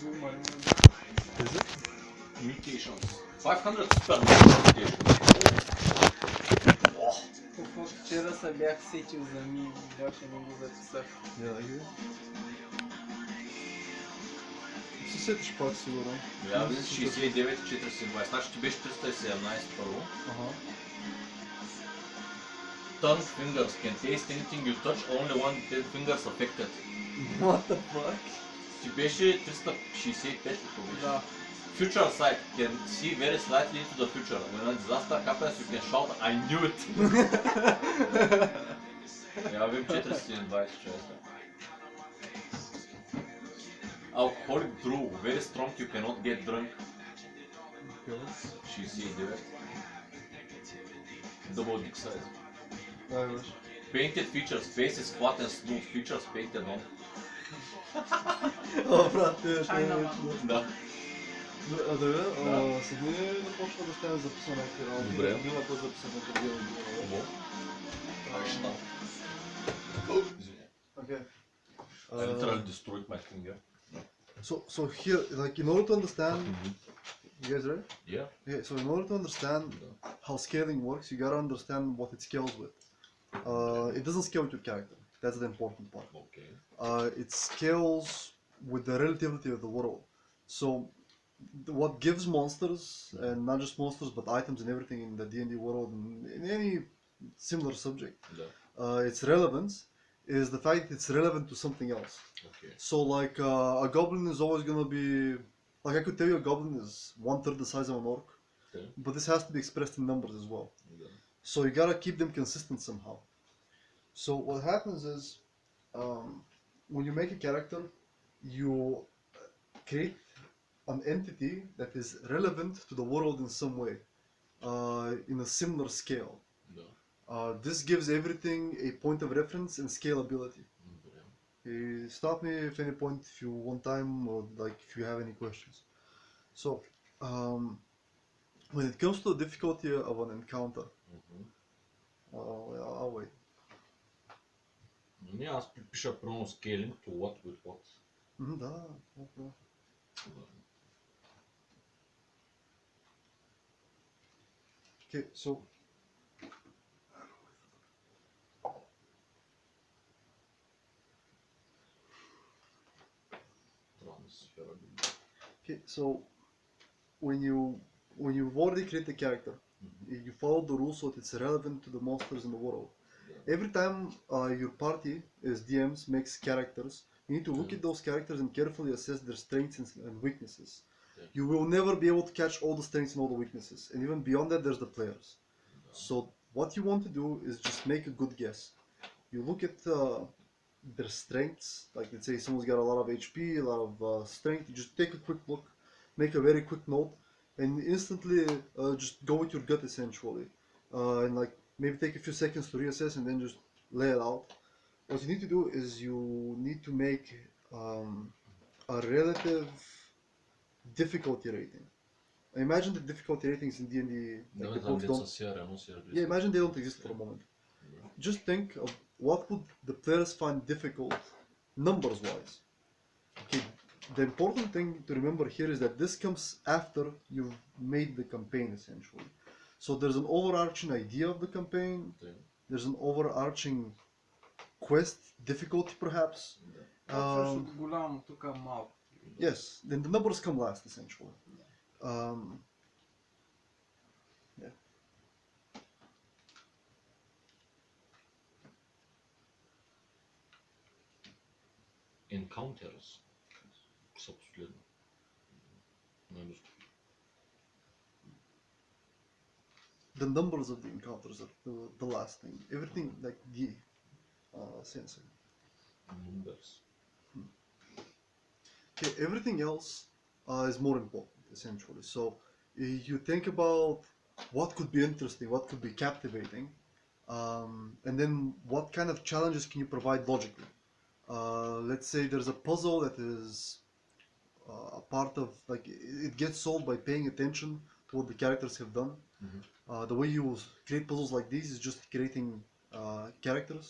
Is it? Mutations. 500 super mutations. Вчера се бях сетил за ми, обаче не го записах. Се сетиш пак сигурно. Да, 69 420. Значи ти беше 317 първо. Turn fingers can taste anything you touch, only one 10 fingers affected. What the fuck? Ти беше 365 ли беше? Да. Future sight can see very slightly into the future. When a disaster happens, you can shout, I knew it! Я вим 420 човека. Alcoholic brew, very strong, you cannot get drunk. 69. Double dick size. Painted features, face is flat and smooth, features painted on. О, брат, ти ще Да. седи да почна да стане записано някакви работи. Добре. Била да записано на видео. Okay. I literally destroyed my finger. So here, like in order to understand, you guys ready? Yeah. Okay, so in order to understand how scaling works, you gotta understand what it scales with. It doesn't scale with your character. That's the important part. Okay. It scales with the relativity of the world. So what gives monsters, and not just monsters, but items and everything in the D&D world, and in any similar subject, its relevance is the fact that it's relevant to something else. Okay. So like a goblin is always gonna be, like I could tell you a goblin is 1/3 the size of an orc, but this has to be expressed in numbers as well. So you gotta keep them consistent somehow. So what happens is, when you make a character, you create an entity that is relevant to the world in some way, in a similar scale. This gives everything a point of reference and scalability. Stop me at any point if you want time, or like if you have any questions. So, when it comes to the difficulty of an encounter, I'll wait. Не, аз пиша прямо scaling to what with what. Да. Okay, so when you've already created a character, you follow the rules so that it's relevant to the monsters in the world. Every time your party as DMs makes characters, you need to look at those characters and carefully assess their strengths and weaknesses. You will never be able to catch all the strengths and all the weaknesses, and even beyond that there's the players. So what you want to do is just make a good guess. You look at their strengths, like let's say someone's got a lot of HP, a lot of strength, you just take a quick look, make a very quick note, and instantly just go with your gut essentially. And like maybe take a few seconds to reassess and then just lay it out. What you need to do is you need to make a relative difficulty rating. Imagine the difficulty ratings in D&D, like the books don't. Yeah, imagine they don't exist for a moment. Just think of what would the players find difficult, numbers-wise. Okay, the important thing to remember here is that this comes after you've made the campaign, essentially. So there's an overarching idea of the campaign. There's an overarching quest difficulty, perhaps. Yes, then the numbers come last, essentially. Yeah. Encounters. The numbers of the encounters are the last thing. Everything like the sensing. Numbers. Okay, everything else is more important, essentially. So you think about what could be interesting, what could be captivating, and then what kind of challenges can you provide logically. Let's say there's a puzzle that is a part of, like, it gets solved by paying attention to what the characters have done. The way you create puzzles like these is just creating characters,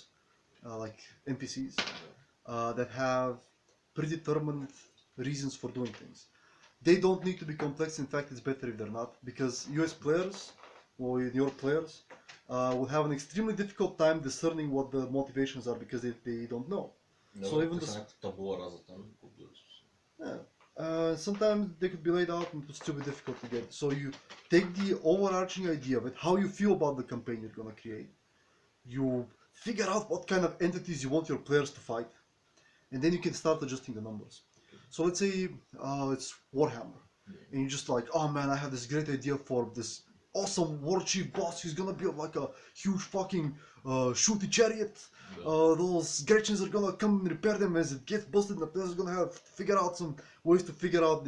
like NPCs, that have predetermined reasons for doing things. They don't need to be complex. In fact, it's better if they're not, because you as players, or your players, will have an extremely difficult time discerning what the motivations are because they don't know. So even the табула раза там, yeah. Sometimes they could be laid out and it would still be difficult to get. So you take the overarching idea of it, how you feel about the campaign you're gonna create. You figure out what kind of entities you want your players to fight, and then you can start adjusting the numbers. So let's say it's Warhammer, and you're just like, oh man, I have this great idea for this awesome war chief boss who's gonna be like a huge fucking shooty chariot. Those Gretchens are gonna come and repair them as it gets busted, and the players are gonna have to figure out some ways to figure out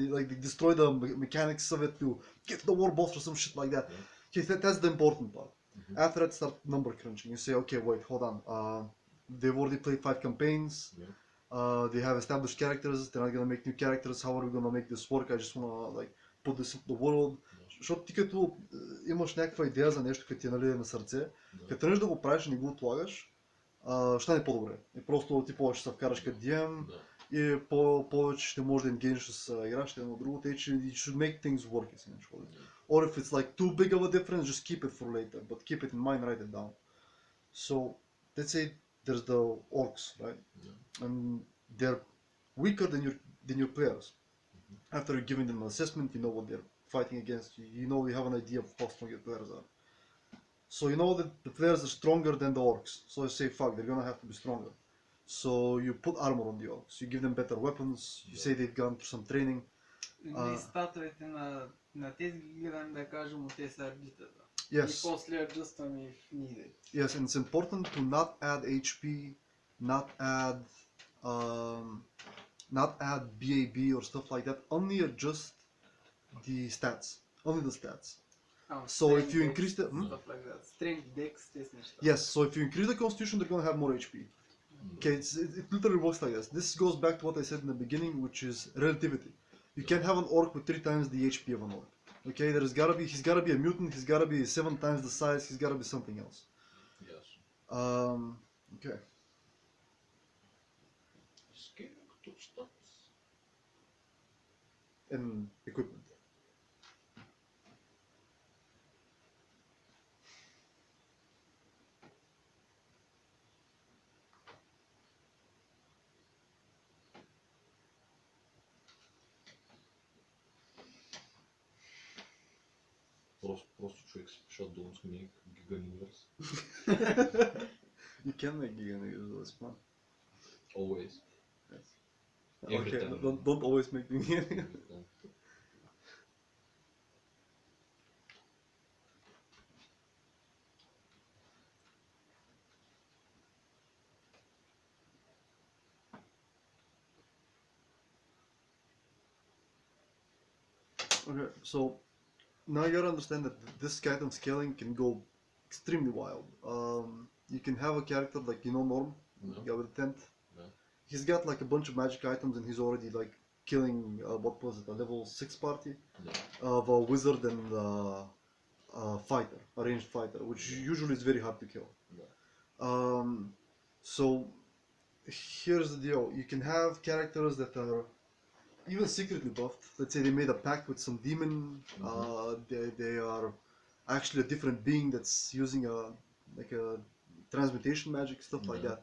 destroy the mechanics of it to get to the war boss or some shit like that. Okay, that's the important part. After that, start number crunching. You say, okay, wait, hold on. They've already played 5 campaigns. They have established characters. They're not gonna make new characters. How are we gonna make this work? I just wanna put this into the world. Защото ти като имаш някаква идея за нещо, като ти е на сърце, като тръгнеш да го правиш и не го отлагаш, ще стане по-добре. И просто ти повече ще се вкараш като DM и повече ще можеш да енгейнеш с играчите едно друго, тъй че you should make things work essentially. Or if it's like too big of a difference, just keep it for later, but keep it in mind, write it down. So let's say there's the orcs, right? And they're weaker than your players. After giving them an assessment, you know what they're fighting against. You know, you have an idea of how strong your players are. So you know that the players are stronger than the orcs. So you say, fuck, they're gonna have to be stronger. So you put armor on the orcs. You give them better weapons. You say they've gone through some training. Ние статовете на тези ги гледам да кажем от те са арбитата. Yes. И после adjustаме if needed. Yes, and it's important to not add HP, not add BAB or stuff like that. Only adjust the stats. Only the stats. So if you increase the stuff like that. Strength, dex, тези неща. Yes, so if you increase the constitution, they're gonna have more HP. Okay, it literally works like this. This goes back to what I said in the beginning, which is relativity. You can't have an orc with 3 times the HP of an orc. Okay, he's gotta be a mutant, he's gotta be 7 times the size, he's gotta be something else. Yes. Okay. And equipment. Просто човек си пиша don't make giga niggers. You can make giga niggers, though, it's fun. Always. Yes. Every Okay, time. don't always make giga niggers. Okay, so now you gotta understand that this kind of scaling can go extremely wild. You can have a character like, you know, Norm, the guy with the tent. He's got like a bunch of magic items and he's already like killing, what was it, a level 6 party of a wizard and a fighter, a ranged fighter, which usually is very hard to kill. So here's the deal, you can have characters that are even secretly buffed. Let's say they made a pact with some demon, they are actually a different being that's using a transmutation magic, stuff like that.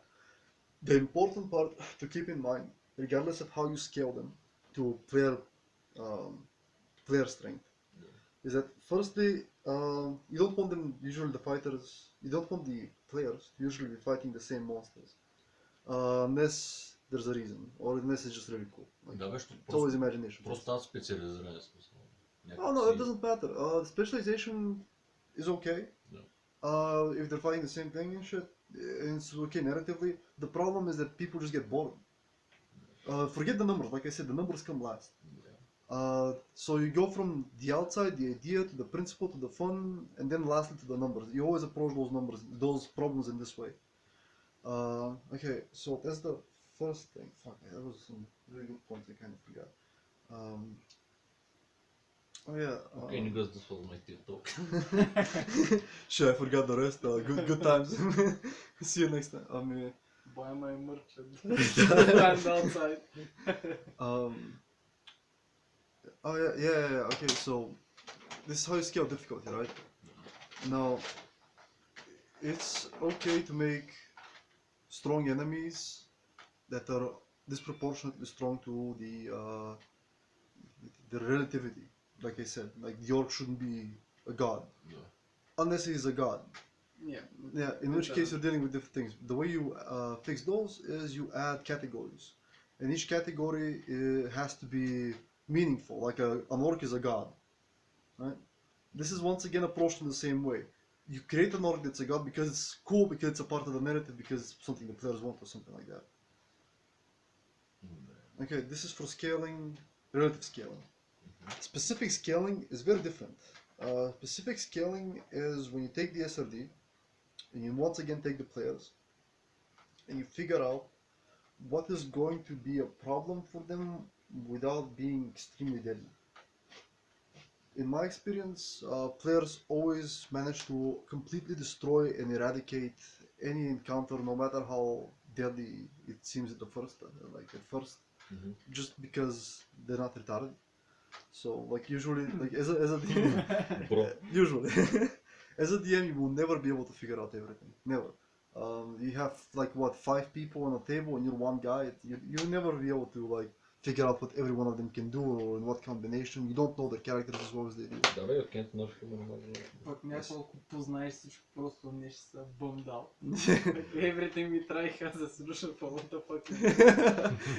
The important part to keep in mind, regardless of how you scale them to player strength, is that firstly, you don't want them, usually the fighters, you don't want the players to usually be fighting the same monsters. Unless there's a reason, or unless it's just really cool. It's always imagination. Просто тази специализиране смисъл. Oh no, it doesn't matter. The specialization is okay. If they're fighting the same thing and shit, it's okay narratively. The problem is that people just get bored. Forget the numbers. Like I said, the numbers come last. So you go from the outside, the idea, to the principle, to the fun, and then lastly to the numbers. You always approach those problems in this way. Okay, so that's the first thing. Fuck, that was some really good points I kind of forgot. Oh yeah. Okay, niggas, this was my TikTok. Sure, I forgot the rest. Good times. See you next time. Buy my merch and stand outside. Oh yeah. Okay, so this is how you scale difficulty, right? Now, it's okay to make strong enemies that are disproportionately strong to the relativity. Like I said, like the orc shouldn't be a god Да. unless he is a god. Yeah. Yeah, in which case you're dealing with different things. The way you fix those is you add categories, and each category has to be meaningful. Like an orc is a god, right? This is once again approached in the same way. You create an orc that's a god because it's cool, because it's a part of the narrative, because it's something the players want or something like that. Okay, this is for scaling, relative scaling. Specific scaling is very different. Specific scaling is when you take the SRD and you once again take the players and you figure out what is going to be a problem for them without being extremely deadly. In my experience, players always manage to completely destroy and eradicate any encounter, no matter how deadly it seems at the first, just because they're not retarded. So, like usually, like as a DM, Bro. usually, as a DM, you will never be able to figure out everything. Never. You have like what 5 people on a table, and you're one guy. You'll never be able to like figure out what every one of them can do or in what combination. You don't know their characters as well as they do. Да, бе, Кент Мърфи има нормално. Пък няколко познаеш всичко, просто не ще са bummed out. Everything we try has a solution for what the fuck is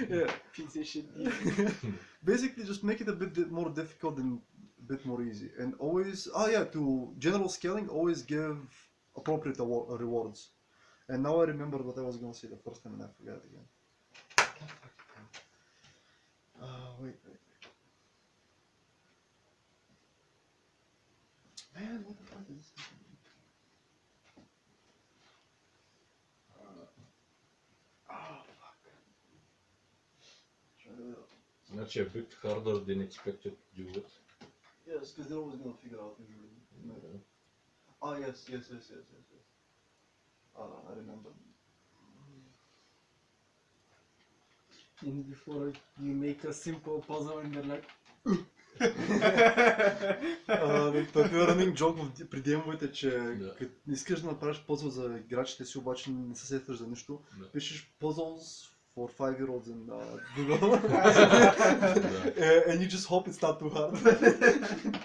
Yeah. piece of shit. Basically, just make it a bit more difficult and a bit more easy. And always, to general scaling, always give appropriate rewards. And now I remember what I was going to say the first time and I forgot it again. Wait. Man, what the fuck is this? Fuck. Значи a bit harder than expected to do it. Yes, because they're always going to figure out usually. Oh, yes. I remember. And before you make a simple puzzle and they're like... Това е running joke при демовете, че Да. като не искаш да направиш пъзъл за играчите си, обаче не се сетваш за нищо, Да. пишеш puzzles for 5-year-olds in Google and you just hope it's not too hard.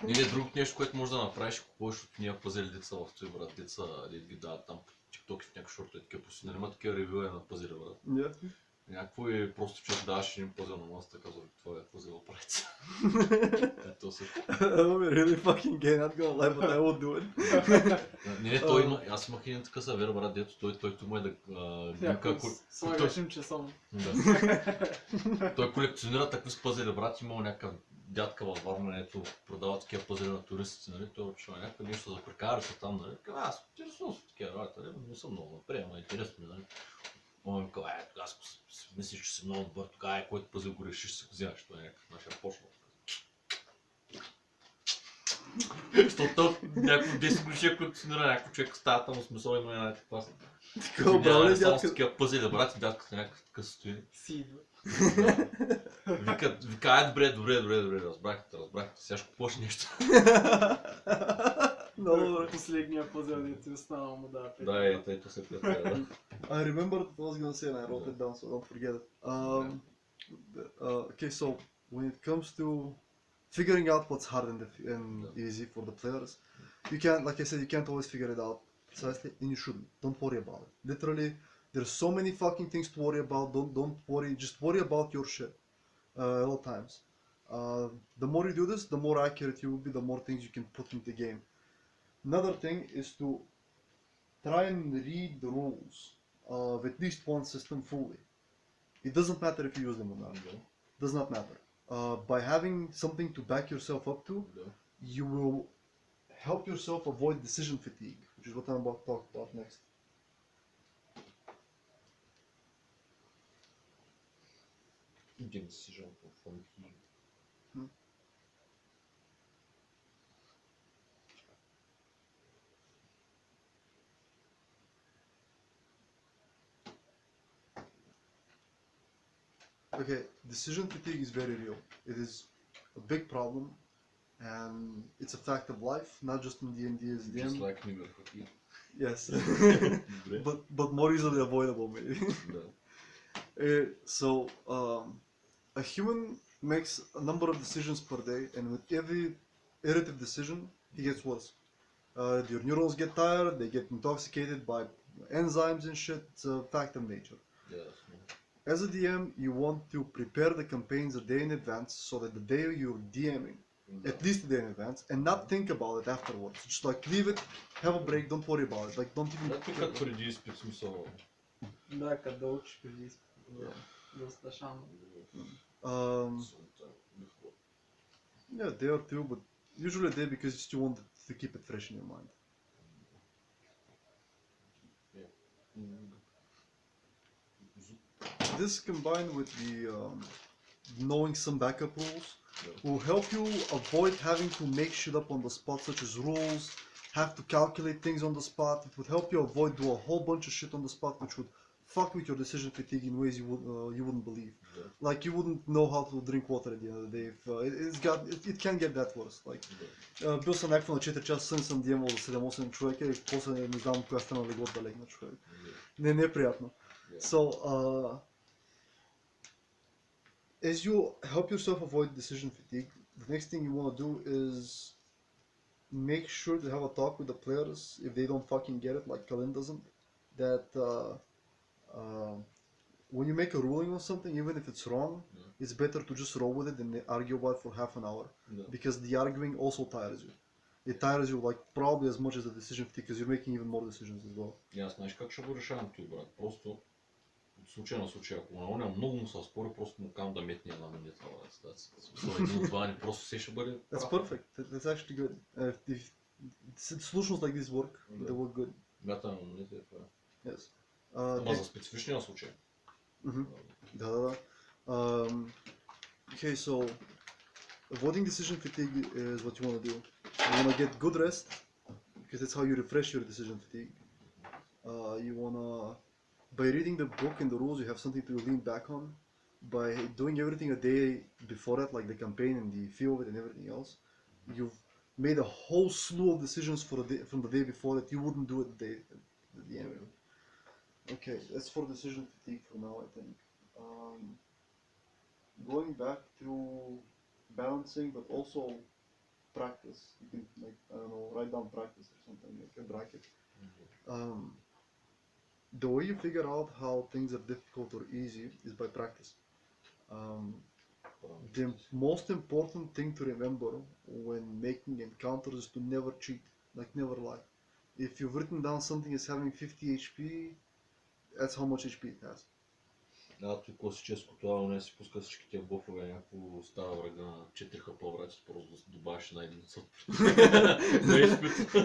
Или друго нещо, което можеш да направиш, купуваш от тия пъзели деца в този брат, деца, ги дават там по TikTok и в някакви шортове, такива пусти, нали има такива ревюе на пъзели, брат. Yeah. Някакво и просто че даваш един пъзел на масата, казва, това е пъзел правица. Ето се. That would be really fucking gay, not gonna lie, but I would do it. Не, той има, аз имах един такъв съвер, брат, дето той му е да... Слагаш им часовник. Да. Той колекционира такви с пъзели, брат, имал някакъв дядка във Варна, ето продава такива пъзели на туристите, нали, той учил някакво нещо за прекарате там, нали, аз интересувам се такива работа, нали, не съм много напред, ама интересно ми, нали. Он ми казва, тогава мислиш, че си много добър, тогава който пъзел го решиш, ще си го вземаш, той е някакъв нашия почнал. Защото някакво 10 годишия колекционира някакво човек в стаята му смисъл има една такава. Такова брал ли Само с дядка? такива пъзели, брат, и дядката някакъв такъв стои. Си идва. Вика, добре, разбрахте, сега ще купуваш нещо. Много добре. Последния пъзел, дето останал му да. Да, ето се петля, да. I remember what I was gonna say and I wrote it down so don't forget it. Okay, so when it comes to figuring out what's hard and easy for the players, you can't, like I said, you can't always figure it out precisely, and you shouldn't. Don't worry about it. Literally, there's so many fucking things to worry about. Don't worry. Just worry about your shit at all times. The more you do this, the more accurate you will be. The more things you can put into the game. Another thing is to try and read the rules of at least one system fully. It doesn't matter if you use them or not. Does not matter. By having something to back yourself up to, you will help yourself avoid decision fatigue, which is what I'm about to talk about next. Decision fatigue. Okay, decision fatigue is very real. It is a big problem, and it's a fact of life, not just in D&D as DM. Just like Nimmer Hockey. Yes, Добре. but more easily avoidable maybe. Да. So a human makes a number of decisions per day, and with every iterative decision, he gets worse. Your neurons get tired, they get intoxicated by enzymes and shit. It's a fact of nature. Ясно. As a DM, you want to prepare the campaigns a day in advance so that the day you're DMing, Да. at least a day in advance, and not think about it afterwards. Just like leave it, have a break, don't worry about it. Like don't even. Да, тук като преди изпит смисъл. Да, като да учиш преди изпит. Yeah. Доста шано. Yeah, a day or two, but usually a day because you still want to keep it fresh in your mind. This combined with the knowing some backup rules will help you avoid having to make shit up on the spot, such as rules, have to calculate things on the spot. It would help you avoid do a whole bunch of shit on the spot, which would fuck with your decision fatigue in ways you wouldn't believe. Like you wouldn't know how to drink water at the end of the day. If, it can get that worse. Like бил съм някакво на 4 часа, сън съм диемал за 7-8 човека и после не знам кога стана легло да легна човек. Не е приятно. So, as you help yourself avoid decision fatigue, the next thing you want to do is make sure to have a talk with the players if they don't fucking get it, like Kalin doesn't. That when you make a ruling on something, even if it's wrong, it's better to just roll with it than argue about it for half an hour. Because the arguing also tires you. It tires you like probably as much as the decision fatigue because you're making even more decisions as well. И аз знаеш как ще го решавам той, брат. Просто от случая на случая, ако на оня много му се спори, просто му кам да метне една минута. Един от два, просто все ще бъде. That's perfect. That's actually good. If solutions like this work, they work good. Мята на минута е това. Yes. Ама за специфичния случай. Да. Okay, so avoiding decision fatigue is what you want to do. You want to get good rest because that's how you refresh your decision fatigue. You want to, by reading the book and the rules, you have something to lean back on. By doing everything a day before that, like the campaign and the feel of it and everything else, you've made a whole slew of decisions for the day, from the day before that you wouldn't do it at the end. Okay, that's for decision fatigue for now, I think. Going back to balancing, but also practice. You can, like, I don't know, write down practice or something, like a bracket. The way you figure out how things are difficult or easy is by practice. The most important thing to remember when making encounters is to never cheat, like never lie. If you've written down something as having 50 HP, that's how much HP it has. Да, той класическо това, не си пуска всички тия бъфове, някакво става врага на 4 хапа, брат, просто да добавиш на един съд. На изпит.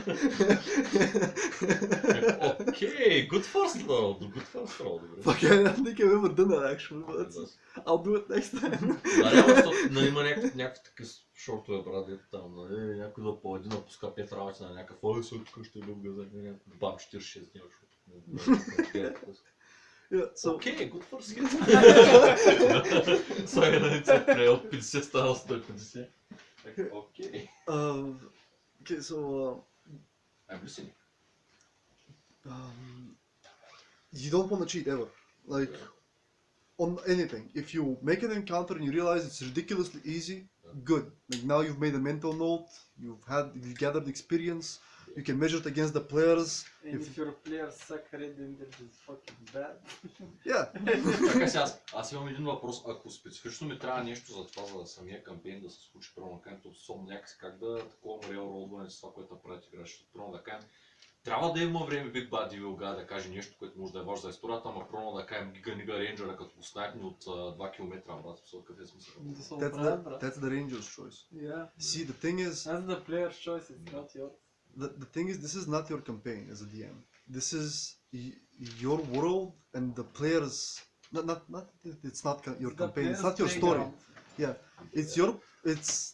Окей, good first roll, добре. Fuck, I don't think I've ever done that actually, but I'll do it next time. Да, няма, защото има някакви такива шортове, брат, дето там, нали, някой да по един пуска 5 работи на някакъв, ой, сега тук ще любя за някакъв, бам 46 дни, защото Yeah, so okay, good first hit. Sorry, нали се прел 50 става 150. Okay. Okay, so I'm listening. You don't want to cheat ever, like on anything. If you make an encounter and you realize it's ridiculously easy, good. Like now you've made a mental note, you've gathered experience. You can measure it against the players. And if your players suck, Red Ender is fucking bad. Yeah. Така аз имам един въпрос. Ако специфично ми трябва нещо за това, за самия кампейн да се случи, първо да кажем, особено някакси как да такова реалролване с това, което направят играчите. Първо да кажем, трябва да има време Big Bad Evil Guy да каже нещо, което може да е важно за историята, ама първо да кажем Giga Nigga Ranger, като го снайпне от 2 км, брат, какъв е смисъл? That's the ranger's choice. Yeah. See, the thing is... That's the player's choice, it's not yours. The thing is, this is not your campaign as a DM. This is your world and the players. It's not your campaign. It's not your story. Yeah, it's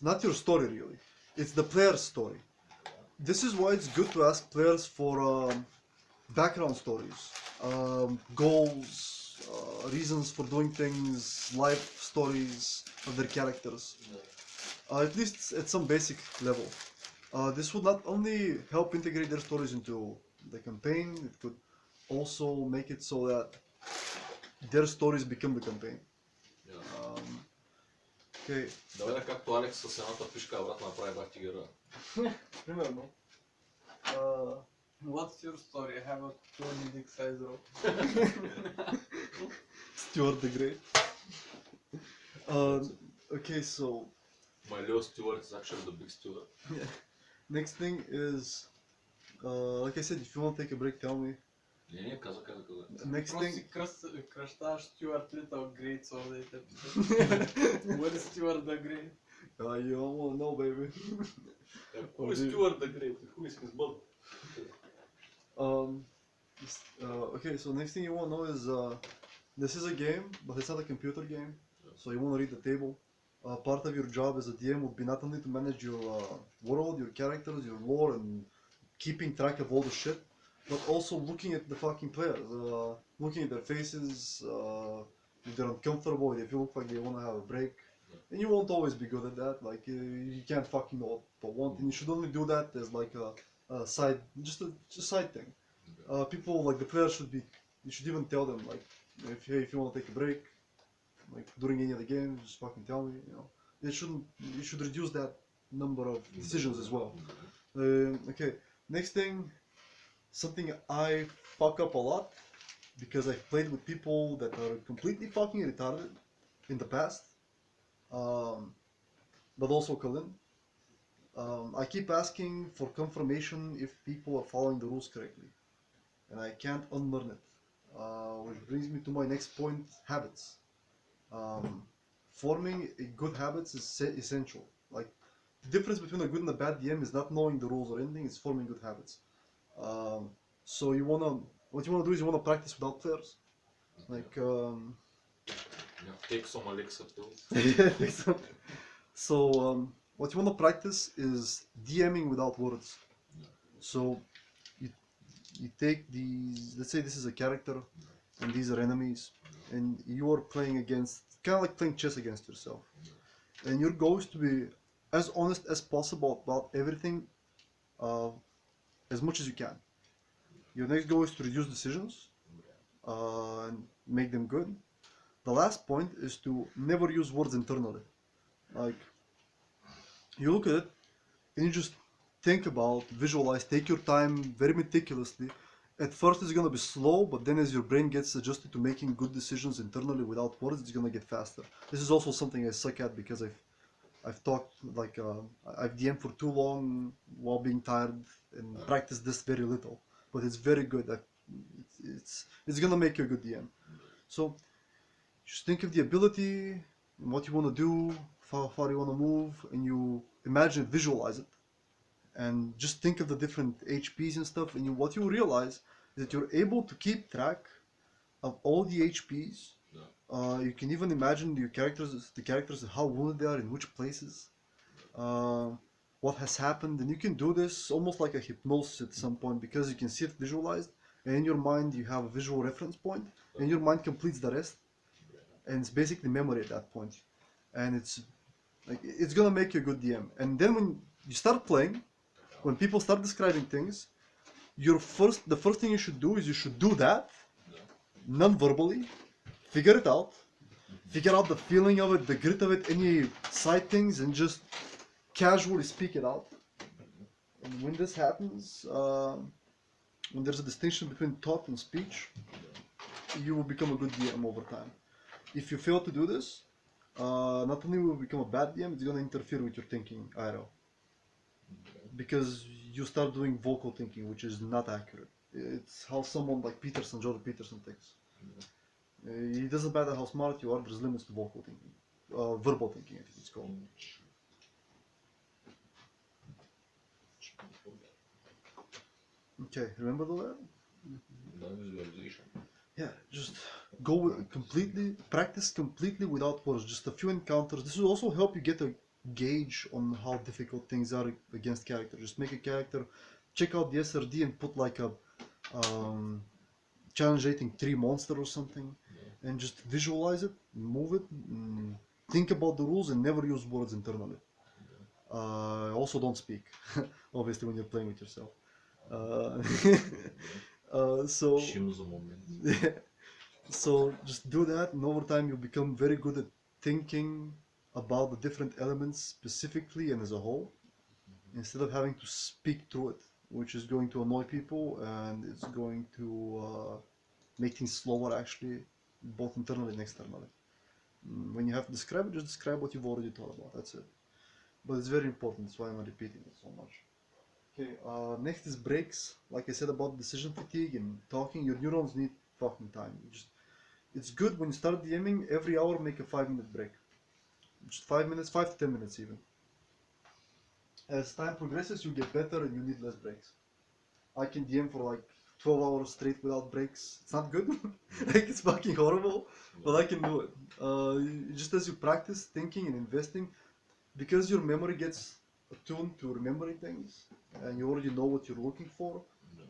not your story really. It's the player's story. This is why it's good to ask players for background stories, goals, reasons for doing things, life stories of their characters. at least at some basic level. This would not only help integrate their stories into the campaign, it could also make it so that their stories become the campaign. Okay. Давай както Алекс с едната пишка обратно направи бах ти героя. Примерно. What's your story? I have a 20 dick size rope. Stuart the Great. Okay, so My little Stewart is actually the big Stewart. next thing is, like I said, if you want to take a break, tell me. Не, каза. Next Просто thing, си кръщаваш Stuart Little Great ордите. What is Stuart the Great? you don't want to know, baby. Who is Stewart the Great? Who is his mother? Okay, so next thing you want to know is, this is a game, but it's not a computer game. So you want to read the table. Part of your job as a DM would be not only to manage your world, your characters, your lore, and keeping track of all the shit, but also looking at the fucking players, looking at their faces, if they're uncomfortable, if you look like they want to have a break. And you won't always be good at that, like you can't fucking know what want, and you should only do that as like a side, just a side thing. People, like the players should be, you should even tell them, like, if you want to take a break, like during any of the games, just fucking tell me, you know. You should reduce that number of decisions as well. Okay, next thing, something I fuck up a lot, because I've played with people that are completely fucking retarded in the past, but also Colin. I keep asking for confirmation if people are following the rules correctly, and I can't unlearn it. Which brings me to my next point, habits. Forming a good habits is essential. Like, the difference between a good and a bad DM is not knowing the rules or anything, it's forming good habits. So what you wanna do is you wanna practice without players. Like, Take some Alexa pills. so what you wanna practice is DMing without words. So you take these, let's say this is a character, and these are enemies, and you are playing against, kind of like playing chess against yourself. And your goal is to be as honest as possible about everything, as much as you can. Your next goal is to reduce decisions and make them good. The last point is to never use words internally. Like, you look at it and you just think about, visualize, take your time very meticulously. At first it's gonna be slow, but then as your brain gets adjusted to making good decisions internally without words, it's gonna get faster. This is also something I suck at because I've talked, like, I've DM'd for too long while being tired and practiced this very little, but it's very good. It's gonna make you a good DM. So just think of the ability and what you want to do, how far you want to move, and you imagine it, visualize it, and just think of the different HPs and stuff. And what you realize is that you're able to keep track of all the HPs. You can even imagine the characters, how wounded they are, in which places, what has happened, and you can do this almost like a hypnosis at some point, because you can see it visualized, and in your mind you have a visual reference point, and your mind completes the rest, and it's basically memory at that point, and it's gonna make you a good DM. And then when you start playing, when people start describing things, the first thing you should do is you should do that non-verbally, figure it out, figure out the feeling of it, the grit of it, any side things, and just casually speak it out. And when this happens, when there's a distinction between thought and speech, you will become a good DM over time. If you fail to do this, not only will you become a bad DM, it's going to interfere with your thinking IRL. Because you start doing vocal thinking, which is not accurate. It's how someone like Jordan Peterson thinks. It doesn't matter how smart you are, there's limits to vocal thinking. Verbal thinking, I think it's called. Okay, remember the word? Visualization. Yeah, just go practice completely without words, just a few encounters. This will also help you get a gauge on how difficult things are against characters. Just make a character, check out the SRD and put like a challenge rating 3 monster or something, and just visualize it, move it, think about the rules, and never use words internally. Also, don't speak, obviously, when you're playing with yourself. Uh, so, Шим за момент. so just do that, and over time you'll become very good at thinking about the different elements specifically and as a whole, instead of having to speak through it, which is going to annoy people and it's going to make things slower actually, both internally and externally. When you have to describe it, just describe what you've already thought about. That's it. But it's very important. That's why I'm repeating it so much. Okay. Next is breaks. Like I said about decision fatigue and talking, your neurons need fucking time. It's good when you start DMing. Every hour, make a 5-minute break. Just 5 minutes, 5 to 10 minutes even. As time progresses, you get better and you need less breaks. I can DM for like 12 hours straight without breaks. It's not good. Like it's fucking horrible, but I can do it. Just as you practice thinking and investing, because your memory gets attuned to remembering things, and you already know what you're looking for,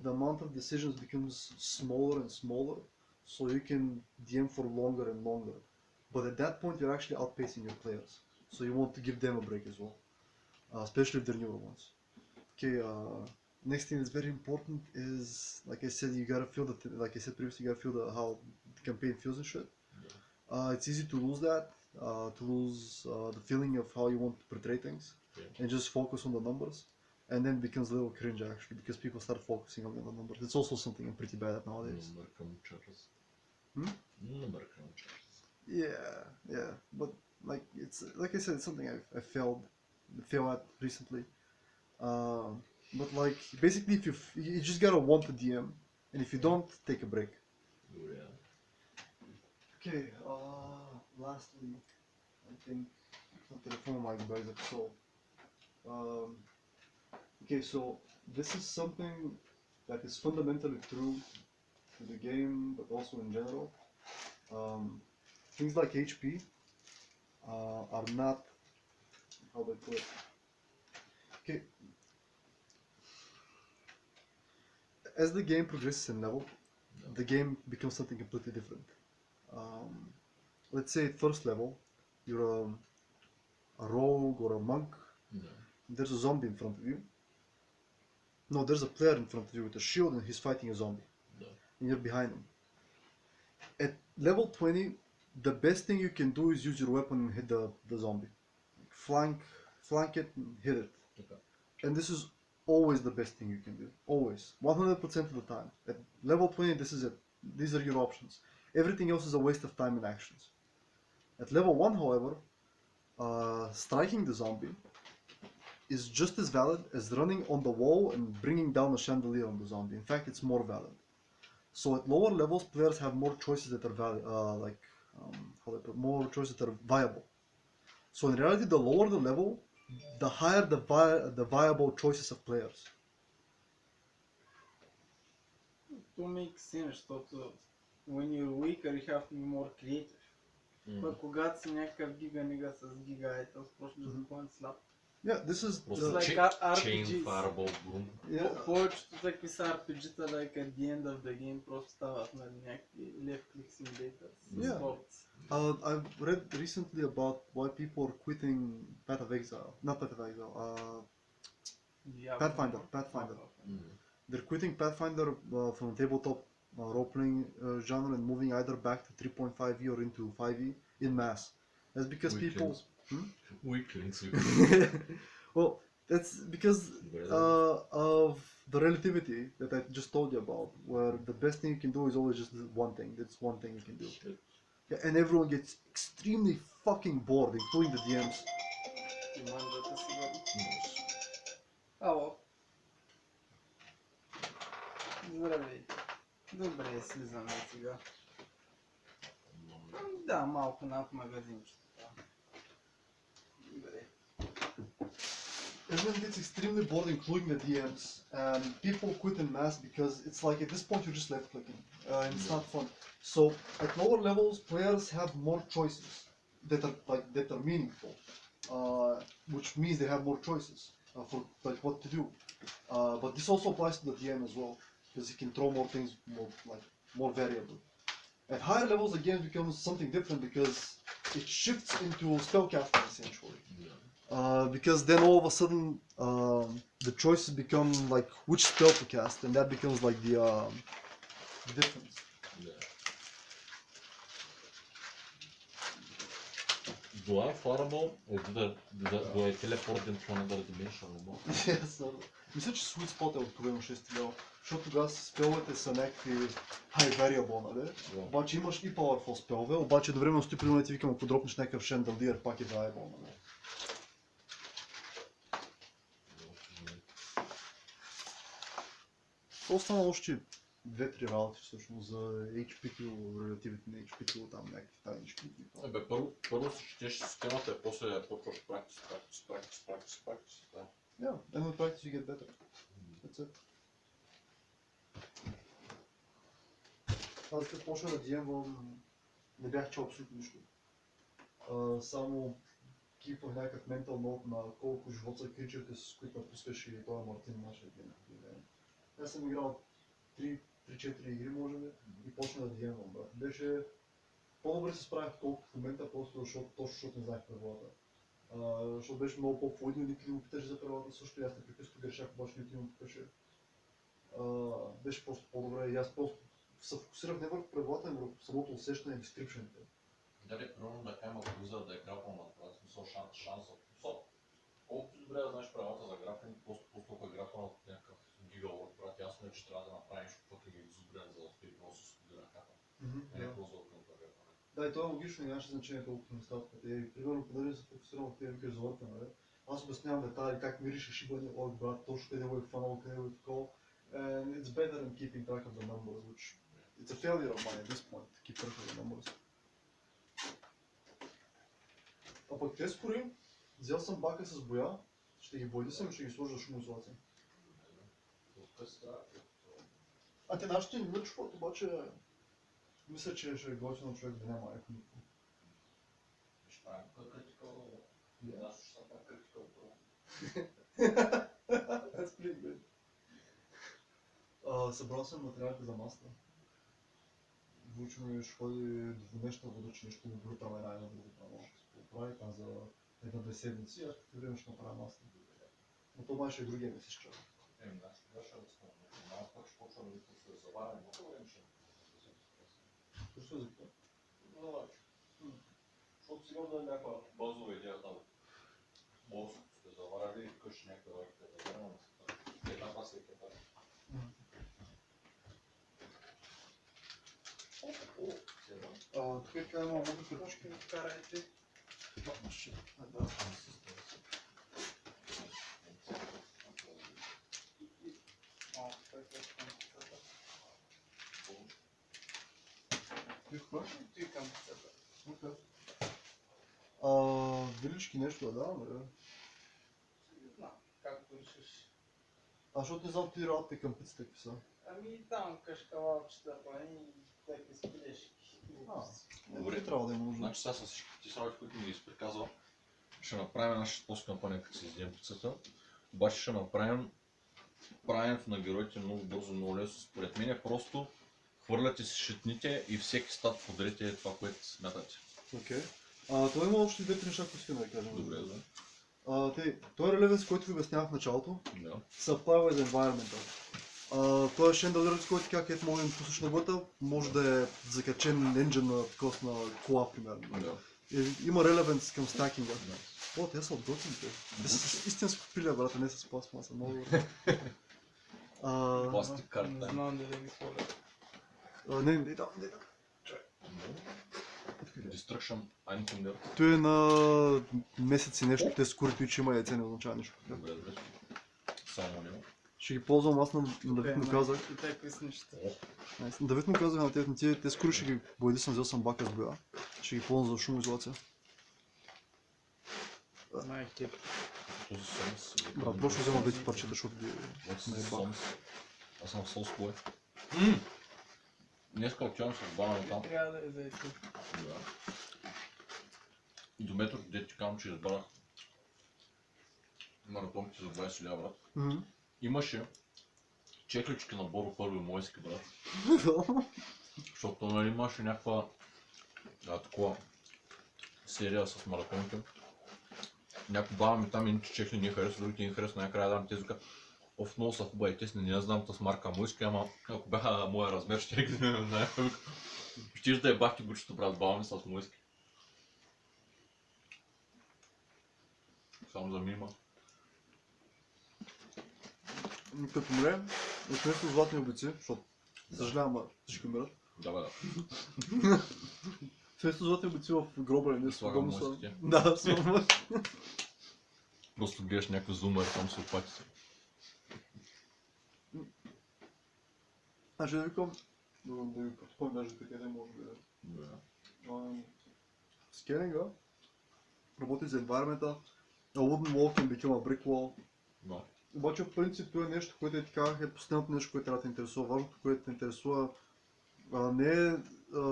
the amount of decisions becomes smaller and smaller, so you can DM for longer and longer. But at that point, you're actually outpacing your players, so you want to give them a break as well, especially if they're newer ones. Okay. Next thing that's very important is, like I said, you gotta feel like I said previously, you gotta feel how the campaign feels and shit. It's easy to lose that, to lose the feeling of how you want to portray things, and just focus on the numbers, and then it becomes a little cringe actually because people start focusing on the numbers. It's also something I'm pretty bad at nowadays. Number към чарс. Hmm? Number към чарс. Yeah, but like it's like I said, it's something I failed at recently. But like basically, if you just gotta want the DM, and if you don't, take a break. Добре. Okay. Lastly, I think на телефона май го бях записал. Okay, so this is something that is fundamentally true to the game, but also in general. Things like HP are not, how do I put it? Okay, as the game progresses in level, the game becomes something completely different. Let's say at first level, you're a rogue or a monk. Да. There's a zombie in front of you. No, there's a player in front of you with a shield and he's fighting a zombie. Да. And you're behind him. At level 20, the best thing you can do is use your weapon and hit the zombie. Flank it and hit it. Така. And this is always the best thing you can do. Always. 100% of the time. At level 20, this is it. These are your options. Everything else is a waste of time and actions. At level 1, however, striking the zombie is just as valid as running on the wall and bringing down a chandelier on the zombie. In fact, it's more valid. So at lower levels, players have more choices that are more choices that are viable. So in reality, the lower the level, the higher the viable choices of players. To make sense, защото when you're weaker, you have to be more creative. Пък когато си някакъв гига с гига items, просто да запомнят слаб. Yeah, this is Просто like chain, RPGs. fireball, boom. yeah. Повечето такви са RPG-та, like at the end of the game, просто стават на някакви left click simulators. Yeah. I've read recently about why people are quitting Path of Exile. Not Path of Exile. Pathfinder. They're quitting Pathfinder from tabletop role-playing genre and moving either back to 3.5e or into 5e in mass. That's because people... Weaklings. Well, that's because of the relativity that I just told you about, where the best thing you can do is always just one thing. That's one thing you can do. Yeah, and everyone gets extremely fucking bored, including the DMs. Ало. Здравейте. Добре, слизаме сега. Да, малко над магазинчето. Добре. Everyone gets extremely bored, including the DMs, and people quit in mass because it's like at this point you're just left clicking, and it's not fun. So at lower levels, players have more choices that are meaningful, which means they have more choices for like what to do. But this also applies to the DM as well, because he can throw more things more variably. At higher levels, the game becomes something different because it shifts into spellcasting essentially. Because then all of a sudden the choices become like which spell to cast, and that becomes like the difference. Do I fireball or do I teleport into another dimension? Yes, мисля, че sweet spot е откровено 6 стилял, защото тогава спеловете са някакви high variable, нали? Обаче имаш и powerful спелове, обаче едновременно стои примерно ти викам, ако дропнеш някакъв Chandelier, пак е variable, нали? Това остана още 2-3 работи всъщност за HP-то, релативите на HP-то, там някакви тайнички. Първо си четеш системата и после почваш practice. Yeah, and with practice you get better. That's it. Аз като почна да диемвам, не бях чел абсолютно нищо. Само кипвах някакъв mental note на колко живот са кричерите, с които напускаш и това Мартин нашия ден. Аз съм играл 3-4 игри, може би, и почна да диемвам, брат. Беше по-добре се справях колкото в момента, просто защото не знаех правилата. Защото беше много по-флуидно и никой не му питаше за правилата, също и аз непрекъснато грешах, обаче никой не му питаше. Беше просто по-добре и аз просто се фокусирах не върху правилата, но върху самото усещане и дескрипшените. Дали, примерно да кажем, ако виза да е графъл на това, смисъл шанса. Колкото добре да знаеш правилата за графен, просто ако е графъл на някакъв гигалорд, брат, ясно е, че трябва да направиш каквото ги изобрен, за да успее просто с кодира хапа. Не просто за окръвната графа. Да, и това е логично и нямаше значение колкото не става. Примерно, понеже се фокусирам в тези викаш за орка, нали? Аз обяснявам детайли, как мирише шибания орк, брат, точно къде го е фанал, къде го е такова. And it's better than keeping track of the numbers, which it's a failure of mine at this point to keep track of the numbers. А пък те скори, взел съм бака с боя, ще ги бойдисам и ще ги сложа за шумоизолация. А те нашите не мъчват, обаче мисля, че ще е готино човек да няма еко никакво. Ще правим критикал, аз ще съм критикал. That's pretty good. Събрал съм материалите за маста. Вучо ми ще ходи до неща вода, че нещо го там една друга право. Ще се поправи там за една-две седмици, аз по време ще направя маста. Но това май ще е другия месец чак. Значи това ще да стане. Аз пък ще почвам да се заварям, но това време ще Защо е за какво? Защото си имам да някаква базова идея там. Може да се заваря и вкъщи някаква да върнем. Една паса и кетара. Тук е така има много Точки ми карайте. Да. Ти към пицата. Велички нещо да давам, бе? Не знам, както решиш. Защото не знам ти работите към пицата какви са. Ами там кашкавалчета, пани и всеки спилешки. Добре, трябва да има нужда. Значи сега с всички работи, които ми изприказва, ще направим нашата пост-кампания, като си издем пицата. Обаче ще направим правенето на героите много бързо, много лесно. Според мен е просто хвърляте си шитните и всеки стат поделите това, което смятате. Окей. Това има още две-три неща, които искам да кажем. Добре, да. Той релевенс, който ви обяснявах в началото, Да. се apply with environment. Той е Chandelier, който така, където може да пуснеш на бъта, може да е закачен енджин на такъв на кола, примерно. Да. Има релевенс към стакинга. О, те са отготвените. Те са с истинско пиле, брата, не с пластмаса. Много добре. Пластик карта. Не знам дали ги сложат. Не да. Destruction Antinder. Той е на месец и нещо, те скорито и че има яйце, не означава нищо. Добре, добре. Само него. Ще ги ползвам, аз на Давид му казах. И те какви са нещата. Давид му казах на тези, те скоро ще ги бойди, съм взел съм бака с боя. Ще ги ползвам за шумоизолация. Майки. Този сомс. Брат, просто взема двете парчета, защото ги наебах. Аз съм сос бой. Днеска отивам с бана там. Трябва да е заето. Да. До метро, дето ти казвам, че избрах маратонките за 20 лева, брат. Имаше чеклички на Боро първи мойски, брат. Защото нали имаше някаква такова серия с маратонки. някой баба ми там и чехли не харесва, другите не харесва, накрая дам тези вика. Оф, много са хубави тесни, не знам с марка муиски, ама ако бяха моя размер, ще ги знае. Щиш да е бахти гучето, брат, баба ми с муиски. Само за мима. Като мре, вместо златни обици, защото съжалявам, всички умират. Да. Вместо златни обици в гроба не Слагам са. муиските. Да, слагам. Просто гледаш някакъв зумър, там се опати се. Аз ще викам, да ви подпомня даже къде не може да е. Скенинга работи за environment-а. A wooden wall can become a brick wall. Да. Обаче в принцип това е нещо, което ти казах, е последното нещо, което трябва да те интересува. Важното, което те интересува не е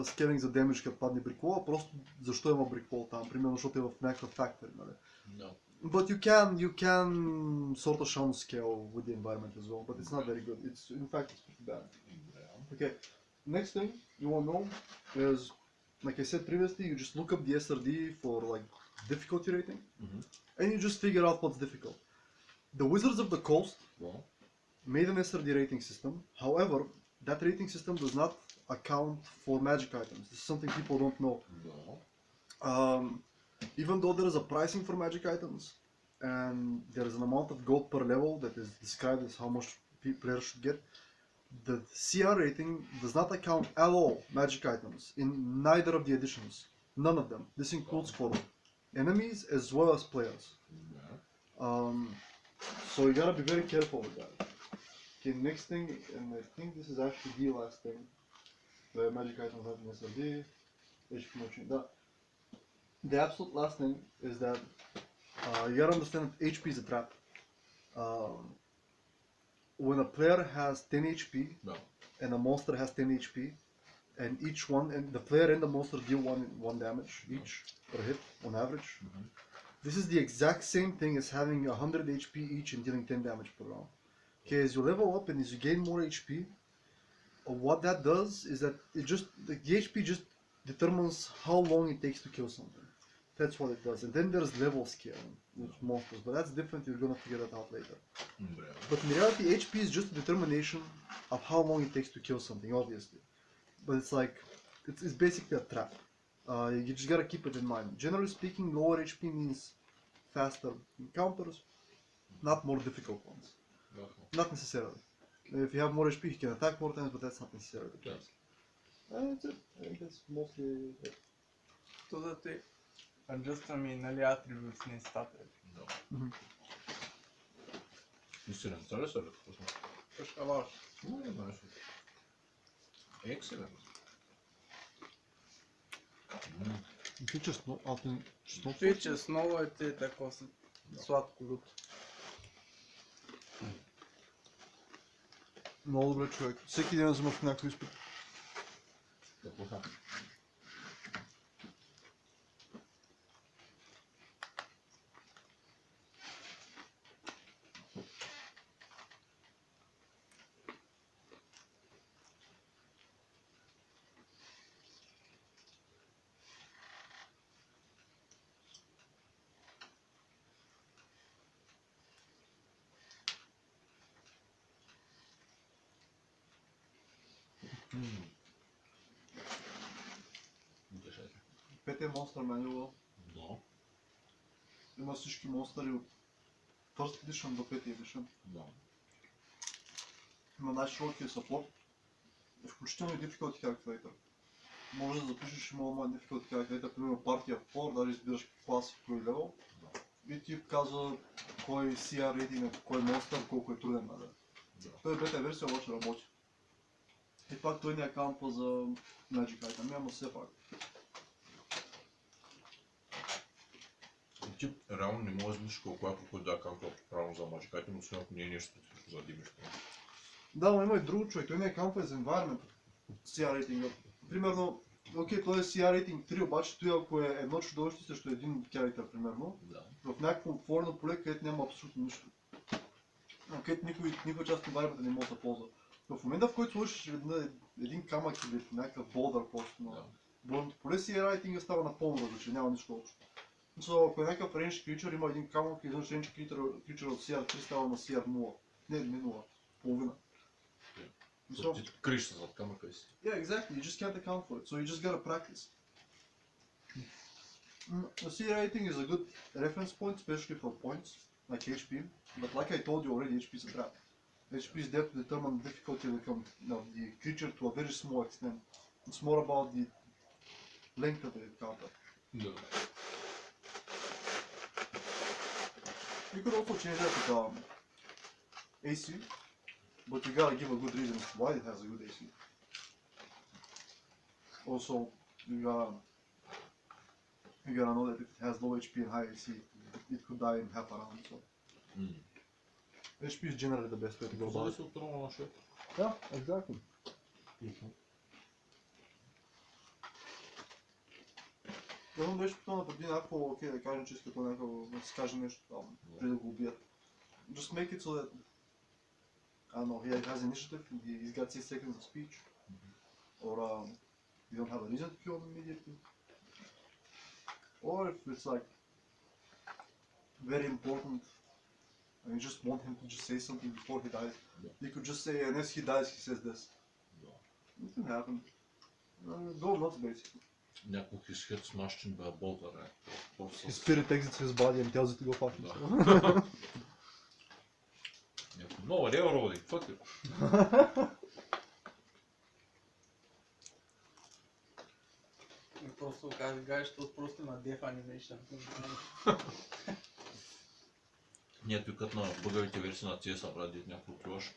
скенинг за демидж, като падне brick wall, а просто защо има brick wall там, примерно защото е в някакъв фактор. Нали? Да. But you can sort of shun scale with the environment as well, but it's not very good. In fact, it's pretty bad. Okay, next thing you want to know is, like I said previously, you just look up the SRD for like difficulty rating, and you just figure out what's difficult. The Wizards of the Coast made an SRD rating system. However, that rating system does not account for magic items. This is something people don't know. Even though there is a pricing for magic items, and there is an amount of gold per level that is described as how much players should get, the CR rating does not account at all magic items in neither of the editions. None of them. This includes for enemies as well as players. So you gotta be very careful with that. Okay, next thing, and I think this is actually the last thing. The magic items have an SRD, HP motion. The absolute last thing is that you gotta understand that HP is a trap. When a player has 10 HP and a monster has 10 HP, and each one, and the player and the monster deal one damage each per hit on average. This is the exact same thing as having 100 HP each and dealing 10 damage per round. Okay, as you level up and as you gain more HP, what that does is that the HP just determines how long it takes to kill something. That's what it does. And then there's level scaling with monsters, but that's different. You're gonna figure that out later. But in reality, HP is just a determination of how long it takes to kill something, obviously. But it's like, it's basically a trap. You just gotta keep it in mind. Generally speaking, lower HP means faster encounters, not more difficult ones. Not necessarily. If you have more HP, you can attack more times, but that's not necessarily the case. That's it. I think that's mostly it. То да те аджъстваме, нали, атрибутс не статър. Истина, това ли са ли? Пашкаваш. Не знаеш. Excellent. Ти честно, честно. Ти честно е те тако сладко люто. Много добре, човек. Всеки ден вземах някакво изпит. Петия монстър манюал. Да. Има всички монстъри от First Edition до 5 Edition. Да. Има най-широкия support, включително и Difficulty Calculator. Може да запишеш и малко Difficulty Calculator, примерно партия в 4, дали избираш клас и кой левел. И ти казва кой CR рейтинг, кой монстър, колко е труден. Той е бета версия, обаче работи. И пак той не акаунтва за Magic Item, ама все пак. Ти реално не можеш да измислиш колко кой да акаунтва правилно за Magic Item, освен ако не е нещо специфично за Димиш. Да, но има и друго, човек. Той не акаунтва за environment. CR рейтинга. Примерно, окей, той е CR рейтинг 3, обаче той ако е едно чудовище срещу един character, примерно, в някакво отворено поле, където няма абсолютно нищо. Където никой част на environment не може да ползва. В момента, в който сложиш един камък или някакъв болдър просто на бойното поле, CR рейтинга става напълно различен, няма нищо общо. So, ако е някакъв range creature, има един камък и един range creature от CR3 става на CR0. Не 0, половина. So, ти криш се зад камъка си. Yeah, exactly. You just can't account for it. So you just gotta practice. The CR rating is a good reference point, especially for points, like HP. But like I told you already, HP is a trap. HP is there to determine the difficulty of the creature to a very small extent. It's more about the length of the counter. Да. You could also change that with AC, but you gotta give a good reason why it has a good AC. Also, you gotta know that if it has low HP and high AC, it could die in half a round. So HP is generally the best way to go about Зависи it. от трона на шеф. Yeah, exactly. Явно беше питано преди някакво, окей, да кажем, че иска по някакво да си каже нещо там, преди да го убият. Just make it so that, I don't know, he has initiative, he's got 6 seconds of speech, or you don't have a reason to kill him immediately. Or if it's like very important and you just want him to just say something before he dies, you could just say, and as he dies, he says this. It can happen. Go nuts, basically. Някой his head smashed in by a boulder, His spirit exits his body and tells it to go fuck Да. himself. Някой, no, railroading, fuck you. И просто кажеш, защото просто има Death Animation. Ние тук на бъгавите версии на CS брат, дед някой отиваш.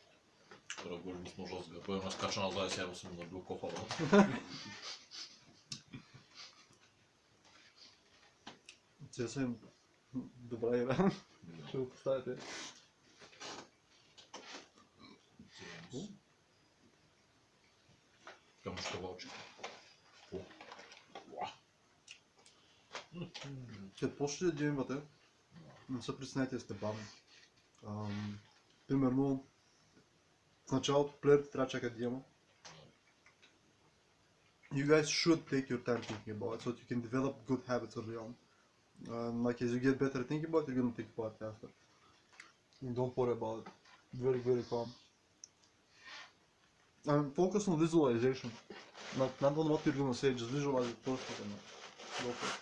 Разгорим с ножа с гърба, една скача назад и сега съм набил кофа, брат. Съвсем добра игра. Ще го поставите. Камъчка вълче. Като почнете да геймвате, не се притеснете да сте бавни. Примерно, в началото плеерите трябва да чакат да има. You guys should take your time thinking about it so that you can develop good habits early on. Like as you get better at thinking about it, you're gonna think about it faster. And don't worry about it. Very, very calm. And focus on visualization. Not on what you're gonna say, just visualize it first and go for it.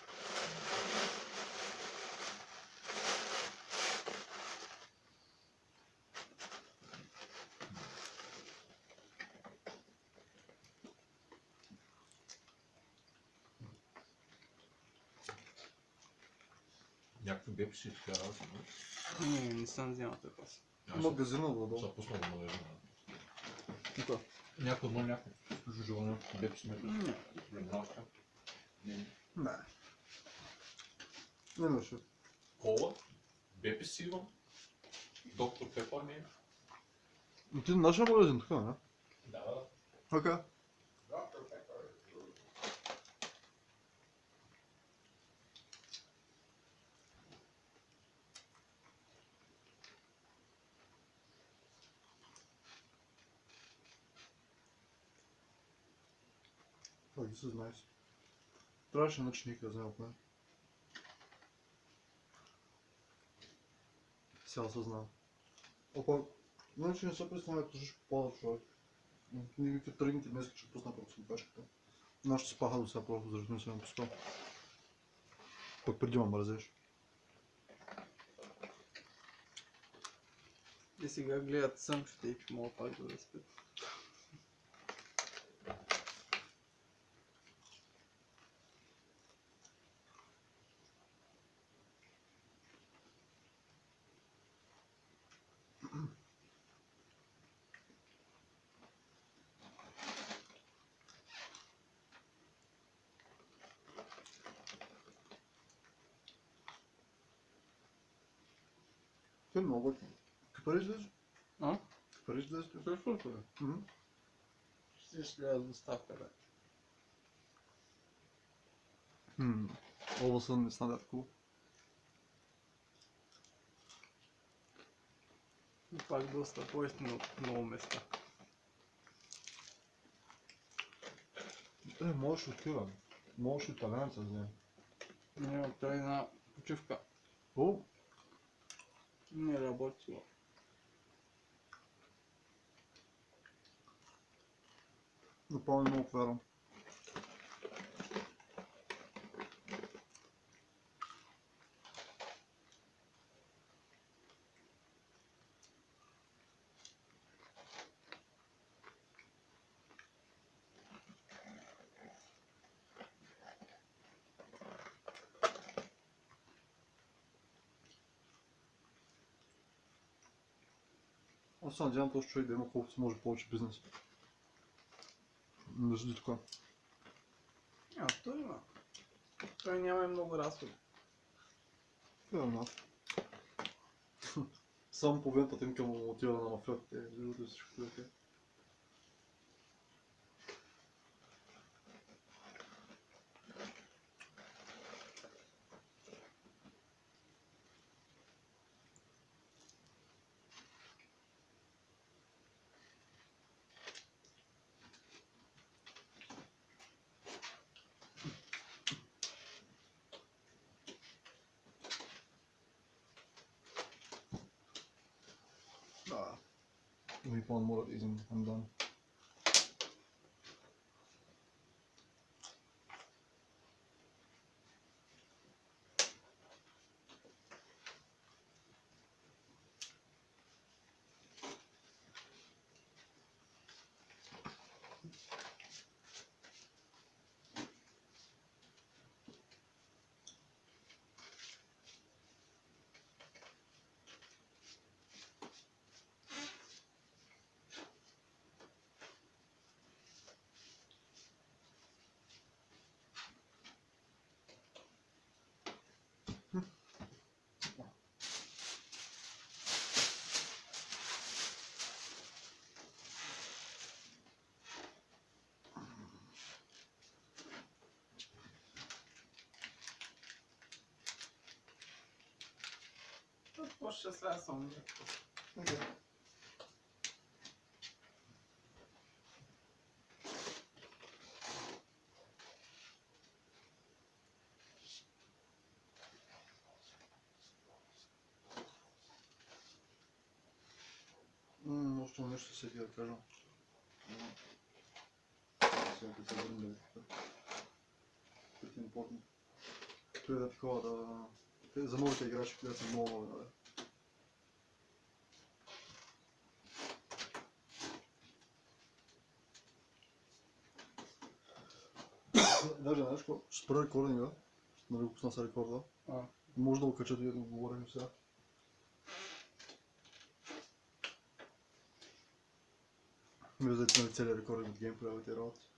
Някакви бепси така работи, не? Не съм вземал такова. Магазина да долу. Са пуснал да навежда. Тука. Някой има някакво жужжуване, бепси ме преднавка. Не. Не беше. Кола, бепси имам, доктор Пепър не е. Но ти наш магазин тук, не? Да. Окей. Доктор Пепър. Oh, this is nice. Трябваше научи никъде да взема от мен. Сега осъзнавам. Опа, иначе не се представя да слушаш по човек. Никакви тръгните днес ще пусна просто съм кашката. Нашата спаха до сега просто заради не съм пускал. Пък преди ма мразеш. И сега гледат съмчета и че мога пак да спят. Това е много готино. Какво излезеш? А? Какво излезеш? Същото ли? Ще трябва доставка, бе. All of a sudden it's not that cool. И пак доста по-естно от много места. Можеш от тива. Можеш от италянца да вземем. Не, той е една Почивка. О, Не работило. направо не мога вярвам. Аз се надявам този човек да има колкото се може повече бизнес. Не седи така. Той има. Той няма и много разходи. Fair enough. Само половината тимка му отива на мафиотите, другото всичко е окей. We found more of these and I'm done. По-ще след съм. Okay. Още нещо се да кажа. Сега като се върнем да important. Това е да такова да... За новите играчи, където са много нови, нали? Даже, знаеш какво? Ще спра рекординга, нали го пусна са рекорда. Може да го качат и да го говорим сега. Виждате нали целият рекординг от геймплея и работи.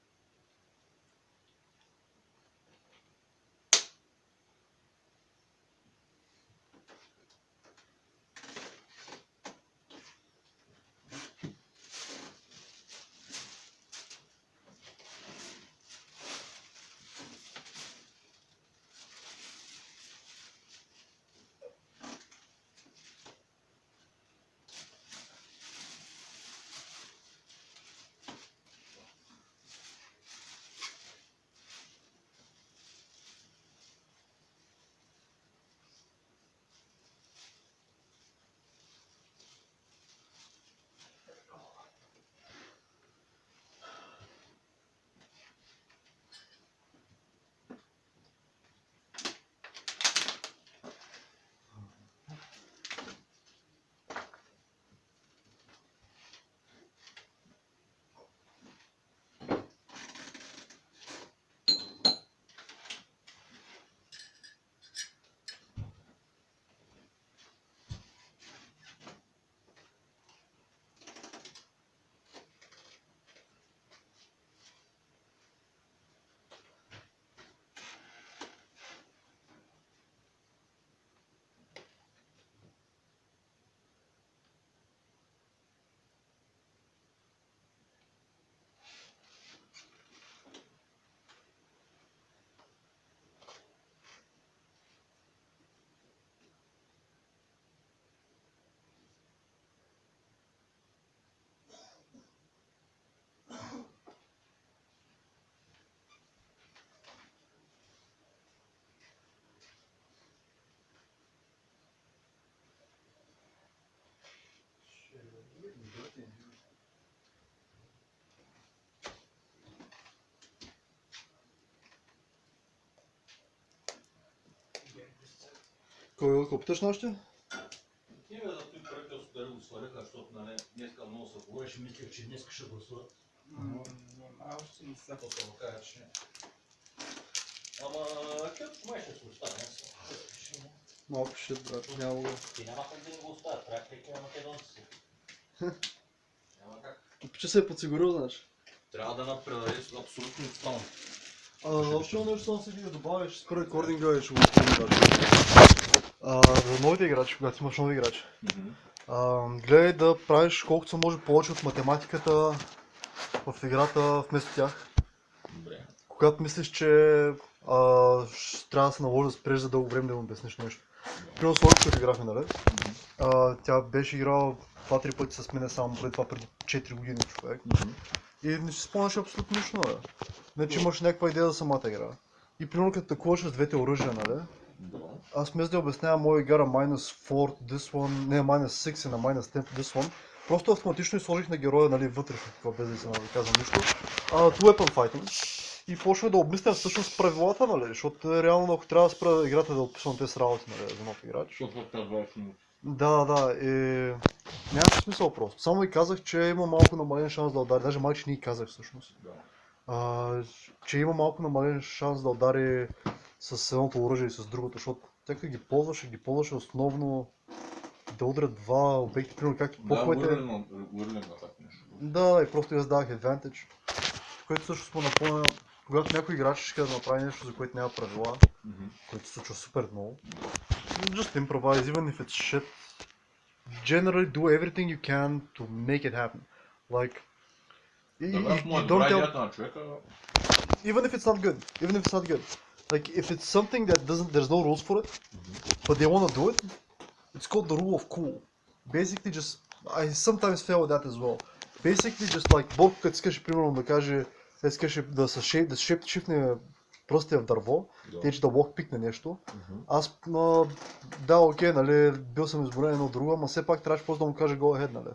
Кой питаш на още? Име за този правителство дали го сваляха, защото днеска много се говореше, мислех, че днес ще гласуват. Още не са. То се окаже, че не. Ама, като май ще се остане. Малко ще брат, няма го. Ти няма как да не го оставят, трябва да на македонци си. Няма как. Че се е подсигурил, знаеш. Трябва да напредаде абсолютно тотално. Още едно нещо само сега да добавиш с рекординга и ще го спомня даже. За новите играчи, когато имаш нови играчи. Гледай да правиш колкото се може повече от математиката в играта вместо тях. Добре. Когато мислиш, че ще трябва да се наложи да спреш за дълго време да му обясниш нещо. Примерно с Лорката играхме, нали? Тя беше играла 2-3 пъти с мене само преди това, преди 4 години човек. И не си спомняш абсолютно нищо, нали? Не, че имаш някаква идея за самата игра. И примерно като такуваш с двете оръжия, нали? Аз вместо да обяснявам моя игра minus 4 to this one, не minus 6 и на minus 10 to this one, просто автоматично сложих на героя, нали, вътре в това, без да си казвам нищо, to weapon fighting. И почнах да обмислям всъщност правилата, нали, защото реално ако трябва да спра играта да описвам тези работи, нали, за нов играч. Да, нямаше смисъл просто. Само и казах, че има малко намален шанс да удари, даже майче не и казах всъщност. Че има малко намален шанс да удари с едното оръжие и с другото, защото тя като ги ползваше основно да удрят два обекти, примерно както поповете. Да, и просто я задавах advantage. Което също му напомня, когато някой играч ще да направи нещо, за което няма правила, което се случва супер много. Just improvise, even if it's shit. Generally do everything you can to make it happen. Like, you don't tell... Even if it's not good. Like, if it's something that there's no rules for it, but they want to do it, it's called the rule of cool. Basically just, I sometimes fail with that as well. Basically just like, Бог като искаше примерно да каже, искаше да се шипне пръстия в дърво, тече да локпикне нещо. Аз, да, окей, нали, бил съм изборен едно друго, ама все пак трябваше просто да му каже go ahead, нали.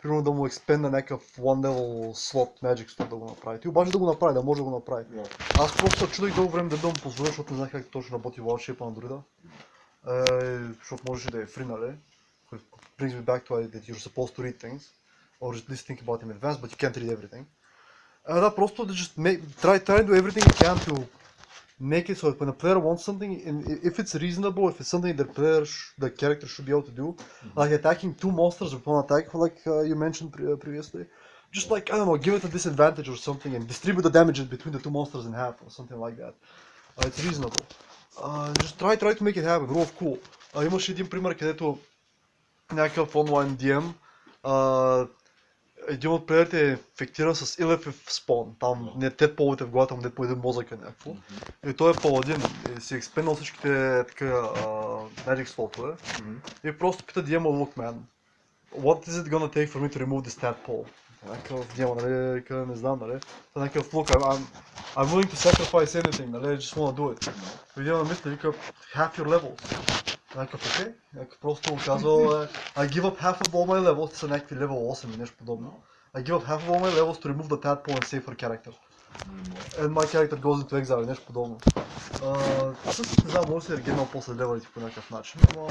Примерно да му експенда някакъв one level slot, magic slot да го направи. Ти обаче да го направи, да може да го направи. Аз просто чудих дълго време да му позволя, защото не знаех как точно работи wild shape на друида. Защото можеше да е free, нали. Brings me back to that you're supposed to read things. Or at least think about them in advance, but you can't read everything. Да, просто да just try to do everything you can to make it so that when a player wants something, and if it's reasonable, if it's something that the character should be able to do, like attacking two monsters with one attack, like you mentioned previously, just like, I don't know, give it a disadvantage or something and distribute the damage between the two monsters in half or something like that. It's reasonable. Just try to make it happen, rule of cool. Имаше един пример, където някакъв онлайн DM, един от плеерите е инфектиран с Илефев спон, там не те половете в главата му, не по един мозък е някакво. И той е паладин и си експендал всичките така magic slotове. И просто пита DM, look man, what is it gonna take for me to remove this tadpole? Някакъв DM, нали, не знам, нали. Някакъв look, I'm willing to sacrifice anything, нали, I just wanna do it. И DM мисля, вика, half your levels. Някакъв окей, някакъв просто му казвал I give up half of all my levels, те са някакви level 8 или нещо подобно. I give up half of all my levels to remove the tadpole and save her character. And my character goes into exile, нещо подобно. Също не знам, може да се регенал после левелите по някакъв начин, ама...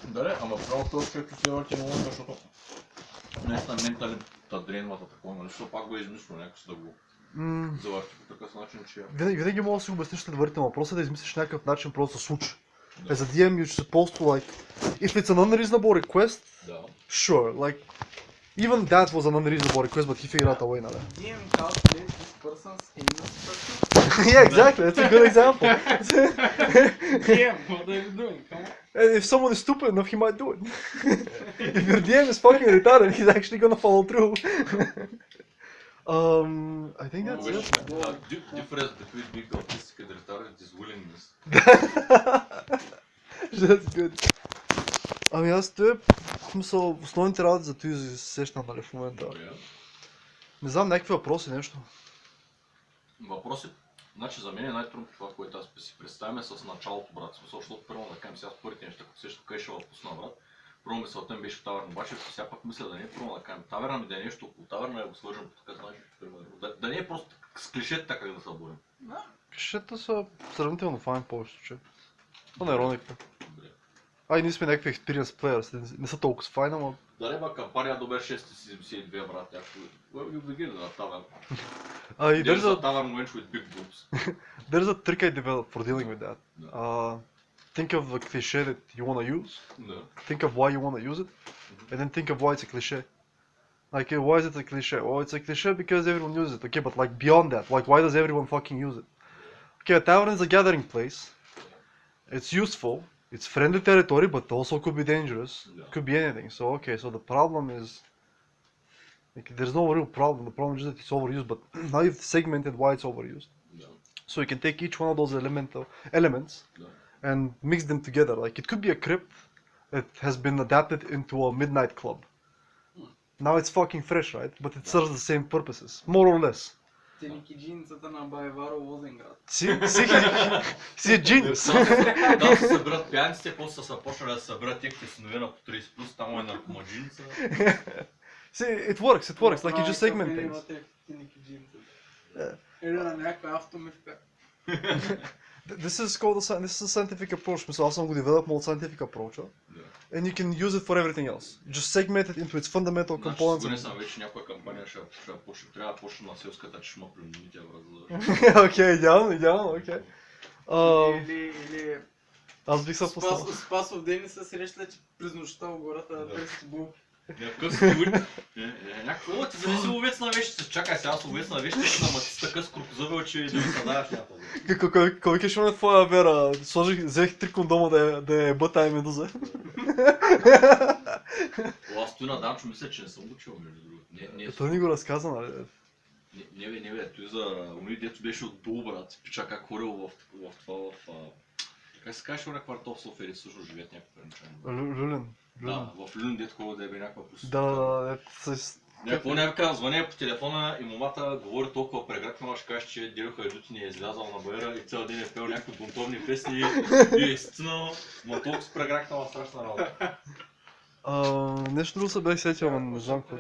Да, ама право този човек се левелите много, защото наистина ментален дренвата такова, нали, защото пак го е измислил някакъв да го завърти по такъв начин, че... Винаги мога да си обясниш предварително, въпросът е да измислиш някакъв начин просто да се случи. As a DM, you're supposed to like, if it's an unreasonable request, sure, like, even that was an unreasonable request, but he figured out a way, нали? DM calculates this person's heinous pursuit. Yeah, exactly, that's a good example. DM, what are you doing? Come on. If someone is stupid enough, he might do it. If your DM is fucking retarded, he's actually gonna follow through. I think that's it. Difference between being autistic and retarded is willingness. That's good. Ами аз те, в смисъл, основните работи за този се сещам, нали, в момента. Не знам, някакви въпроси, нещо. Въпроси, значи за мен е най-трудно това, което аз си представям с началото, брат. Смисъл, защото първо да кажем сега с първите неща, като сещам, къде ще въпусна, брат. Първо мисълта ми беше в таверна, обаче сега пък мисля да не е първо да кажем таверна, ми да е нещо около таверна, да го свържем по такъв начин, примерно. Да не е просто с клишета как да се борим. Клишета са сравнително файн в повечето случаи. Това не е ироника. Добре. Ние сме някакви experience players, не са толкова файн, ама... Да не ба кампания добре 672 брат, някакво. Well, you begin на таверна. There's a tavern went with big boobs. there's a trick I developed for dealing with that. Yeah. Think of the cliche that you want to use, Да. think of why you want to use it, and then think of why it's a cliche. Like, why is it a cliche? Well, it's a cliche because everyone uses it. Okay, but like beyond that, like why does everyone fucking use it? Okay, a tavern is a gathering place. It's useful. It's friendly territory, but also could be dangerous. Yeah. Could be anything. So okay, so the problem is, like, there's no real problem. The problem is that it's overused. But now you've segmented why it's overused. Да. So you can take each one of those elements Да. and mix them together. Like it could be a crypt that has been adapted into a midnight club. Now it's fucking fresh, right? But it serves the same purposes, more or less. Теникиджинцата на Байваро Лозенград. See a genius. Да се съберат пияниците, после са почнали да се съберат техните синове на по 30+, там е наркомаджиница. See, it works. Like you just segment things. Или на някаква автомивка. This is a scientific approach. Мисля, аз съм го developed от scientific approach. And you can use it for everything else. You just segment it into its fundamental components. Сигурен съм вече някоя кампания ще почне, трябва да почне на селската чешма при мините, Окей, идеално, окей. Или Аз бих се поставил. Спасов ден не се среща, че през нощта в гората да търси булки. Някакъв стиль. Някакво, ти дали си ловец на вещите? Чакай сега, аз ловец на вещите, ама ти си така скрупозъбел, че да ми съдаваш някакво. Кой викаш на твоя вера? Взех 3 кондома да е бъта и медуза. Аз стои на Данчо, мисля, че не съм учил, между другото. Той ни го разказа, нали? Не бе, той за уни, дето беше от Дул, брат, пича как хорил в това, как се казваше на квартал в София, също живеят някакви перничани. Люлин. Да, в Люлин, дето хора да е бе някаква проститутка. Да. Някакво някаква звъня по телефона и момата говори толкова прегракнала, ще каже, че Дельо Хайдути ни е излязал на байра и цял ден е пел някакви бунтовни песни и е стинал, но толкова се прегракнала страшна работа. Нещо друго се бях сетил, но не знам какво.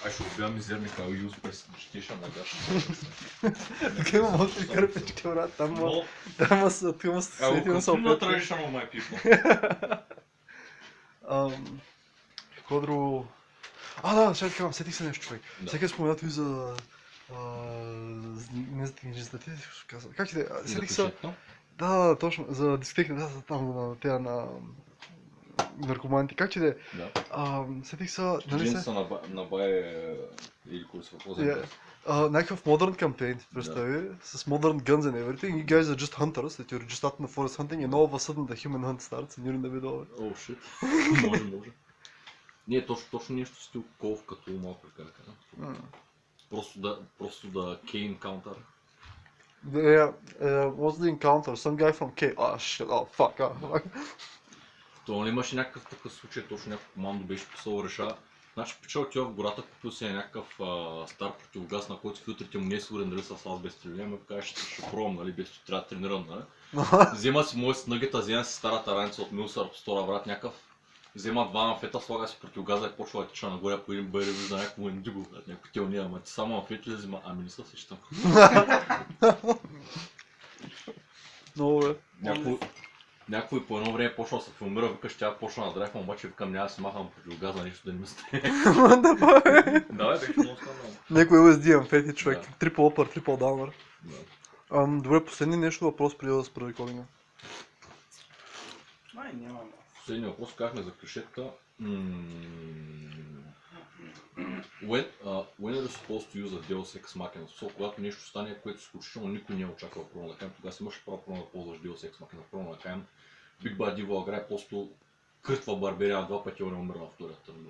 Ай ще убивам мизерника, а юз през щиша на гаш. Тук има мокри кърпички, брат, там има сетил са опитно. Traditional my people. Какво друго? Да, ще кажам, сетих се нещо, човек. Сега споменато и за... Не за техническата, ти ще казвам. Как ти да е? Сетих се... Да, точно, за дискотеките, там на наркоманите, как че да е? Сетих се... Джинса на бай или кой се въпроса. Някакъв modern campaign, представи, с modern guns and everything. You guys are just hunters, that you're just out in the forest hunting and all of a sudden the human hunt starts and you're in the middle of it. Oh shit, може. Не, точно нещо стил колв като малко карка. Просто да K encounter. What's the encounter? Some guy from K. Shit, fuck. То не имаше някакъв такъв случай, точно някакво командо беше писал реша. Значи пича отива в гората, купил си някакъв стар противогаз, на който филтрите му не е сигурен дали са с аз без стреление, ме каже, ще пробвам, нали, без трябва да тренирам, нали. Взема си моят снъгета, взема си старата раница от Милсър по стора брат някакъв. Взема два амфета, слага си противогаза и почва да тича нагоре, по един байре вижда някакво индиго, някакво телния, ама ти само амфети ли взема, ами не се сещам. Много бе. Някой по едно време почва да се филмира, вика ще тя почва да драйфам, обаче викам няма да си махам противогаза, нещо да не мисли. Да, беше много скандално. Някой LSD амфети, човек, triple upper, triple downer. Добре, последни нещо въпрос преди да спра рекординга. Май нямаме. Последния въпрос казахме за клишетка. When are you supposed to use a Deus Ex Machina? Когато нещо стане, което изключително никой не е очаквал първо да кажем, тогава си имаш право да ползваш Deus Ex Machina. Първо да кажем, Big Bad Evil играе просто крътва барберия два пъти, он е умрал на втория търн.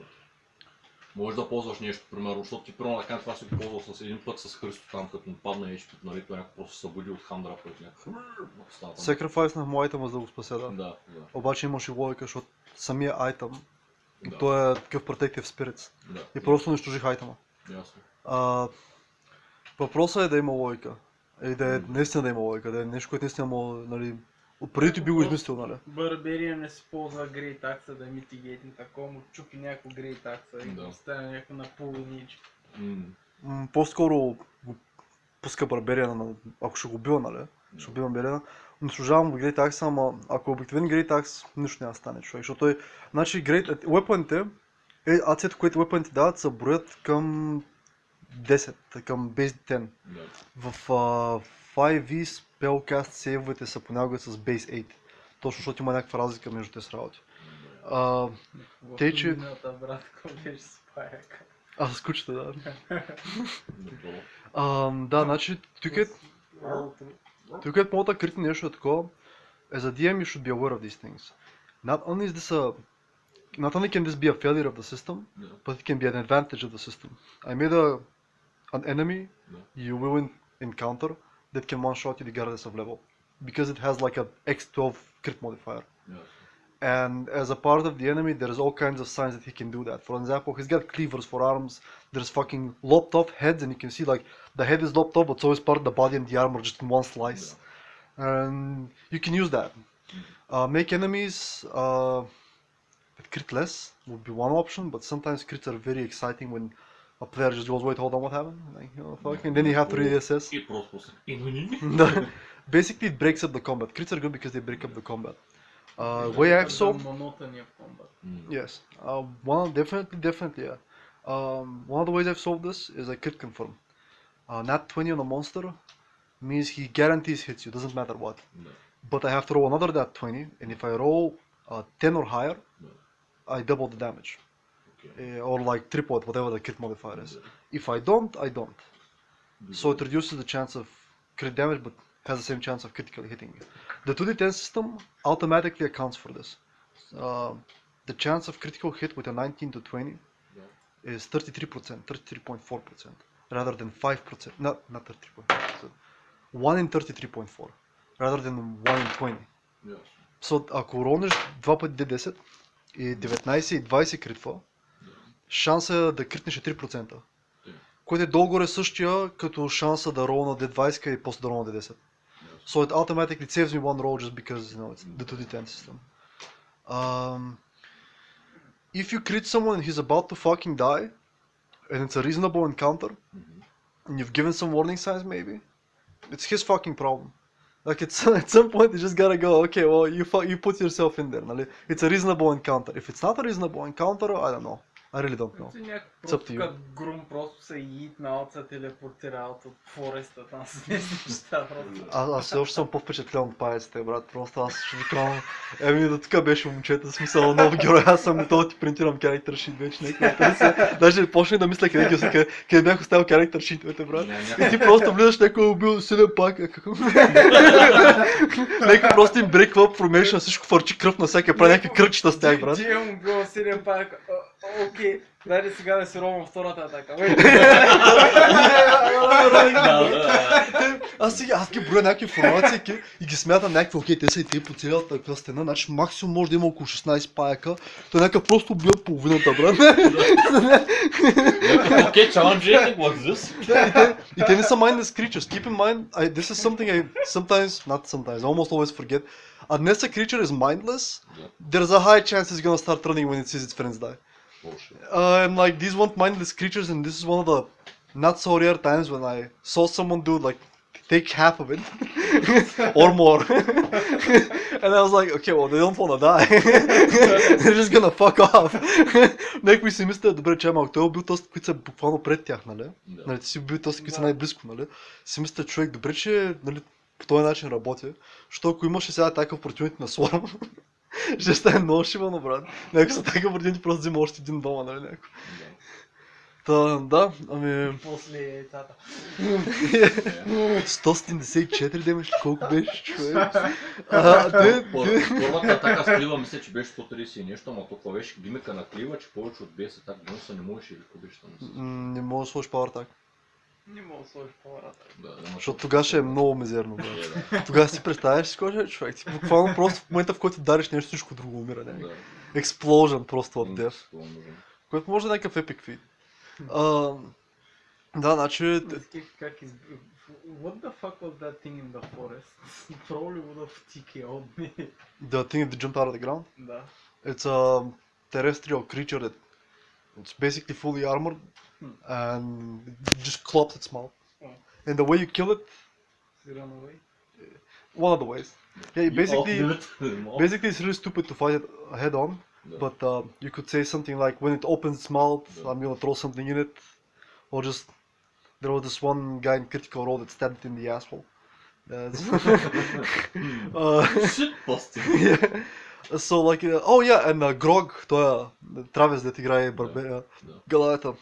Можеш да ползваш нещо, примерно, защото ти първо да кажем, това си го ползвал с един път с Христо там, като му падна и HP, нали, той някакво просто се събуди от хандра, който някакъв. Sacrifice на моя айтъм, за да го спася, да. Обаче имаше логика, защото самия айтъм, той е такъв Protective Spirits. И просто унищожих айтъма. Ясно. Въпросът е да има логика. И да е наистина да има логика, да е нещо, което наистина може, нали, Преди ти би го измислил, нали? Барберия не се ползва Great Axe да митигейти такова, му чупи някой Great Axe и Да. стане някой на половинички. По-скоро го пуска Барберия, ако ще го убива, нали? Ще убива Барберия. Унищожавам го Great Axe, ама ако е обикновен Great Axe, нищо няма да стане, човек. Защото той, значи, weapon-ите, ацията, които weapon-ите дават, се броят към 10, към base 10. В 5e spellcast сейвовете са понякога с base 8. Точно защото има някаква разлика между тези работи. Тъй, че... брат, какво беше с паяка. С кучета, да. Да, значи, тук е моята крити нещо такова. As a DM, you should be aware of these things. Not only can this be a failure of the system, but it can be an advantage of the system. I made an enemy you will encounter that can one-shot you regardless of level. Because it has like a X12 crit modifier. And as a part of the enemy, there's all kinds of signs that he can do that. For example, he's got cleavers for arms, there's fucking lopped off heads, and you can see like the head is lopped off, but so is part of the body and the armor just in one slice. And you can use that. Make enemies that crit less would be one option, but sometimes crits are very exciting when a player just goes, wait, hold on, what happened? Like, you know, fuck, and then you have to reassess. Basically, it breaks up the combat. Crits are good because they break up the combat. Way I've solved. Yes. Definitely, yeah. One of the ways I've solved this is I crit confirm. Nat 20 on a monster means he guarantees hits you, doesn't matter what. But I have to roll another nat 20, and if I roll 10 or higher, I double the damage. Or like triple it, whatever the crit modifier is. If I don't, I don't. So it reduces the chance of crit damage, but has the same chance of critically hitting you. The 2d10 system automatically accounts for this. The chance of critical hit with a 19 to 20 is 33%, 33.4%, rather than 5%, not 33.4%, 1 in 33.4, rather than 1 in 20. So ако ролнеш 2 пъти D10 и 19 и 20 критва, шанса да критнеш е 3%. Което е долу-горе същия като шанса да ролна D20 и после да ролна D10. So it automatically saves me one roll just because, you know, it's the 2d10 system. If you crit someone and he's about to fucking die, and it's a reasonable encounter, and you've given some warning signs maybe, it's his fucking problem. Like at some point you just gotta go, okay, well you put yourself in there, нали? It's a reasonable encounter. If it's not a reasonable encounter, I don't know. I really don't know. It's up to you. Като Грум просто се иднал, се телепортира от фореста, там с тези неща просто. Аз все още съм по-впечатлен от паяците, брат. Просто аз ще викам, до тук беше момчета, смисъл нов герой, аз съм готов да ти принтирам character sheet вече, някакво. Даже почнах да мисля къде бях оставил character sheet-овете, брат. И ти просто влизаш, някой убил 7 пака. Някой просто им брейква formation, всичко фърчи кръв на всяка, прави някакви кръчета с тях, брат. Ти имам убил 7 пака. Окей, дай сега да си робвам втората атака. Аз ги броя някакви информации и ги смятам някакви, окей, те са и те по цялата стена, значи максимум може да има около 16 паяка, той някакъв просто убива половината, брат. Окей, challenging, what's this? И те не са mindless creatures. Keep in mind, this is something I sometimes, almost always forget. Unless a creature is mindless, there's a high chance it's gonna start running when it sees its friends die. And like these weren't mindless creatures, and this is one of the not so rare times when I saw someone do like take half of it or more. And I was like, okay, well they don't wanna die. They're just gonna fuck off. Някой си мисля, добре, че малко той е убил този, които са буквално пред тях, нали? Нали, ти си убил този, които са най-близко, нали? Си мисля, човек, добре, че нали, по този начин работя, защото ако имаше сега такъв противник на Слорм, ще стане много шибано, брат. Някой са такъв противник, просто взима още един дома, нали, някой. Да, ами... После яйцата. 174 демеш ли? Колко беше, човек? Първата атака с клива мисля, че беше 130 и нещо, ама толкова беше гимика на клива, че повече от 10 атак бонуса не можеш или какво беше там? Не мога да сложиш power attack. Не мога да сложиш power attack. Защото тогава ще е много мизерно, брат. Тогава си представяш си кой човек. Ти буквално просто в момента, в който дариш нещо, всичко друго умира. Explosion просто от death. Което може да е някакъв epic feat. Да, значи... Как What the fuck was that thing in the forest? Probably would have TKO'd me. The thing that jumped out of the ground. Да. It's a terrestrial creature that it's basically fully armored and it just clops its mouth. Oh. And the way you kill it, Run away. one of the ways. Yeah, basically Basically, it's really stupid to fight it head on. But you could say something like, when it opens its mouth, I'm gonna throw something in it. Or just, there was this one guy in Critical Role that stabbed it in the asshole. shit busting. Yeah. So like, oh yeah, and Grog, той Травес, дет играе Барбея, Галата.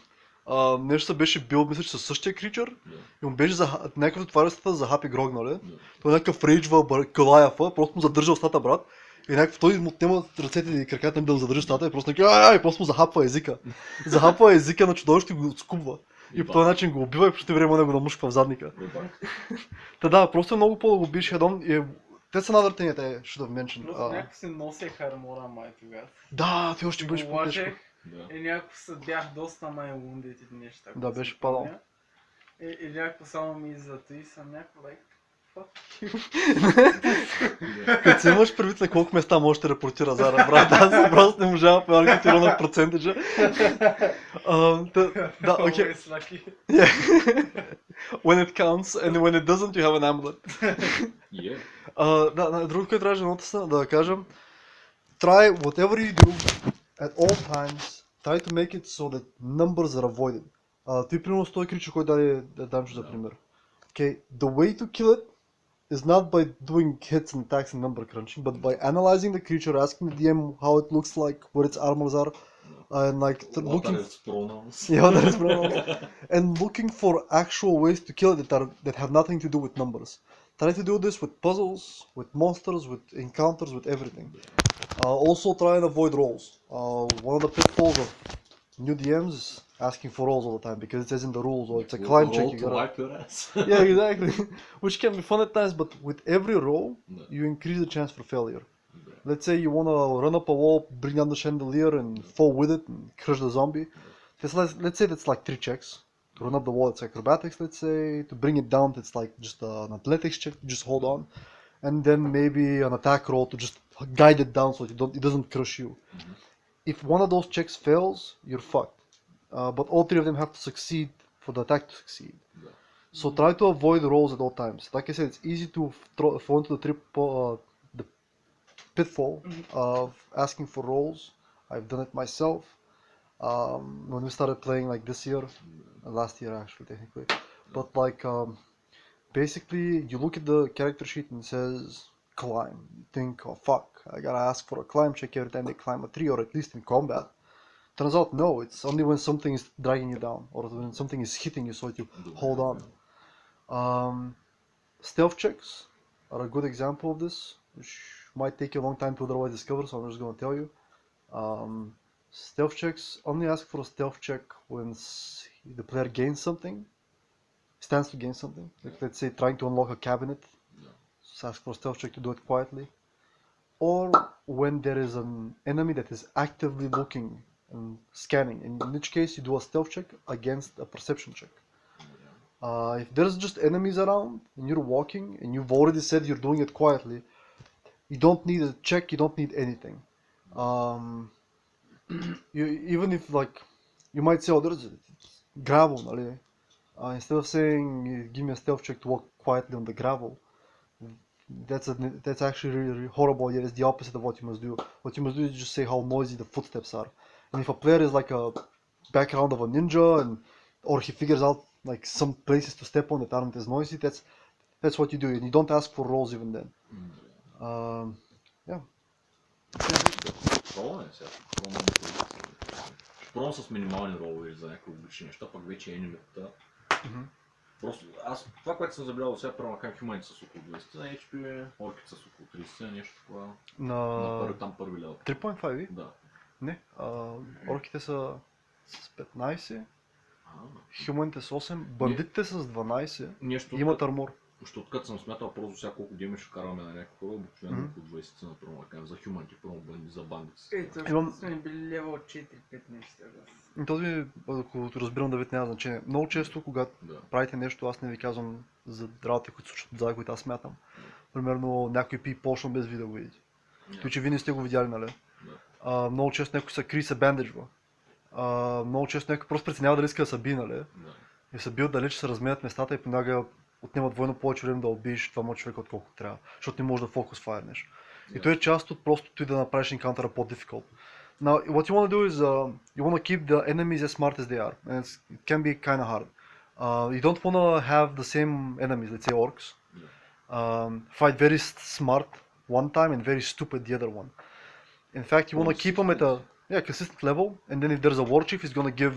Нещо се беше бил, мисля, че със същия кричър и му беше някакъв от тварестата захапи Грог, нали? Той някакъв рейджва Галаяфа, просто му задържа устата, брат. И някакъв той му отнема ръцете и краката да му задържи устата и просто някакъв, просто му захапва езика. Захапва езика на чудовището и го отскубва. И по този начин го убива и по същото време го намушква в задника. Та да, просто е много по-да го биш хедон и that's another thing that I should have mentioned. Просто някакво се носех армора май тогава. Да, ти още беше по-тежко. И някакво се бях доста май wounded и нещо. Да, беше падал. И някакво само ми иззато и съм някакво like, fuck you. Като си имаш предвид на колко места можеш да репортира Зара, брат, аз просто не можа да пояркатира на процентажа. Да, окей. When it counts and when it doesn't, you have an amulet. Да, другото, което трябваше да кажем, try whatever you do at all times, try to make it so that numbers are avoided. Той примерно с този кричър, който даде Дамчо за пример. Okay, the way to kill it is not by doing hits and attacks and number crunching, but by analyzing the creature, asking the DM how it looks like, what its armors are, and like looking and looking for actual ways to kill it that have nothing to do with numbers. Try to do this with puzzles, with monsters, with encounters, with everything. Also try and avoid rolls. One of the pitfalls of new DMs is asking for rolls all the time because it says in the rules or it's a climb check you gotta... wipe your ass. Yeah, exactly. Which can be fun at times, but with every roll, you increase the chance for failure. Let's say you wanna run up a wall, bring down the chandelier and fall with it and crush the zombie. Let's say that's like 3 checks. To run up the wall, it's acrobatics, let's say. To bring it down, it's like just an athletics check, just hold on. And then maybe an attack roll to just guide it down so it doesn't crush you. If one of those checks fails, you're fucked. But all 3 of them have to succeed for the attack to succeed. So try to avoid rolls at all times. Like I said, it's easy to fall into the pitfall of asking for rolls. I've done it myself. When we started playing like this year, last year actually technically, but like basically you look at the character sheet and it says climb. You think, oh fuck, I gotta ask for a climb check every time they climb a tree, or at least in combat. Turns out no, it's only when something is dragging you down or when something is hitting you so that you hold on. Stealth checks are a good example of this, which might take you a long time to otherwise discover, so I'm just gonna tell you. Stealth checks, only ask for a stealth check when the player gains something, stands to gain something. Like let's say trying to unlock a cabinet, just ask for a stealth check to do it quietly. Or when there is an enemy that is actively looking and scanning, in which case you do a stealth check against a perception check. If there's just enemies around and you're walking and you've already said you're doing it quietly, you don't need a check, you don't need anything. Even if like you might say, oh, there's gravel, instead of saying give me a stealth check to walk quietly on the gravel, that's actually really horrible. Yeah, it's the opposite of what you must do. What you must do is just say how noisy the footsteps are. And if a player is like a background of a ninja or he figures out like some places to step on that aren't as noisy, that's what you do, and you don't ask for rolls even then. Yeah. Пробвам с минимални ролове за някакви отлични неща, пък вече енемитата. Просто аз това, което съм забелязал сега, първо как хуманите с около 20, на HP, орките с около 30, нещо такова. На първи левел. 3.5? Да. Не, орките са с 15, хуманите с 8, бандитите с 12 нещо, имат армор. Защото като съм смятал, просто всяко колко гейми ще караме на някакво обикновено по 20 например, да кажем, за хюманки, за бандици. Точно сме били левел 4-5 неща. Този, ако разбирам да ви няма значение. Много често, когато правите нещо, аз не ви казвам за работи, които случват отзад, които аз смятам. Примерно някой пи почна без ви да го видите. Той, че вие не сте го видяли, нали? Много често някой се кри, се бандеджва. Много често някой просто преценява дали иска да се би, нали? И се бил далеч, се разменят местата и понякога отнемат двойно повече време да убиеш това човек отколкото трябва. Защото не може да фокус файрнеш. И той е част от просто ти да направиш енкаунтъра по-difficult. Now, what you want to do is you want to keep the enemies as smart as they are, and it can be kind of hard. You don't want to have the same enemies, let's say orcs, fight very smart one time and very stupid the other one. In fact, you want to keep them at a consistent level, and then if there's a war chief, he's going to give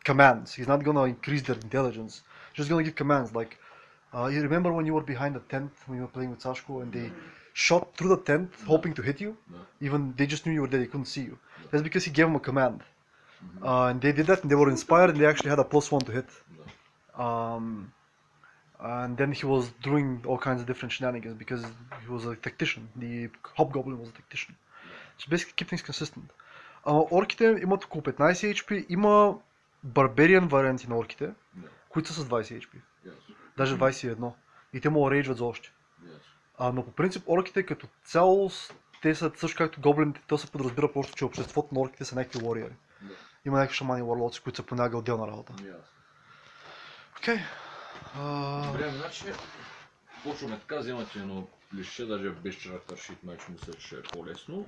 commands. He's not going to increase their intelligence. He's just going to give commands like, you remember when you were behind the tent when you were playing with Sashko and they shot through the tent hoping to hit you? Even they just knew you were there, they couldn't see you. That's because he gave them a command. And they did that and they were inspired and they actually had a +1 to hit. And then he was doing all kinds of different shenanigans because he was a tactician. The hobgoblin was a tactician. So basically keep things consistent. Орките имат около 15 HP, има барбариан варианти на орките, които са с 20 HP. Даже 21. И те му рейджват за още. Но по принцип орките като цяло, те са също както гоблините, то се подразбира просто, че обществото на орките са някакви warriors. Има някакви шамани варлоци, които са понякога отделна работа. Окей. Добре, значи почваме така, вземате едно лише, даже без чарактер шит, майче мисля, че ще е по-лесно.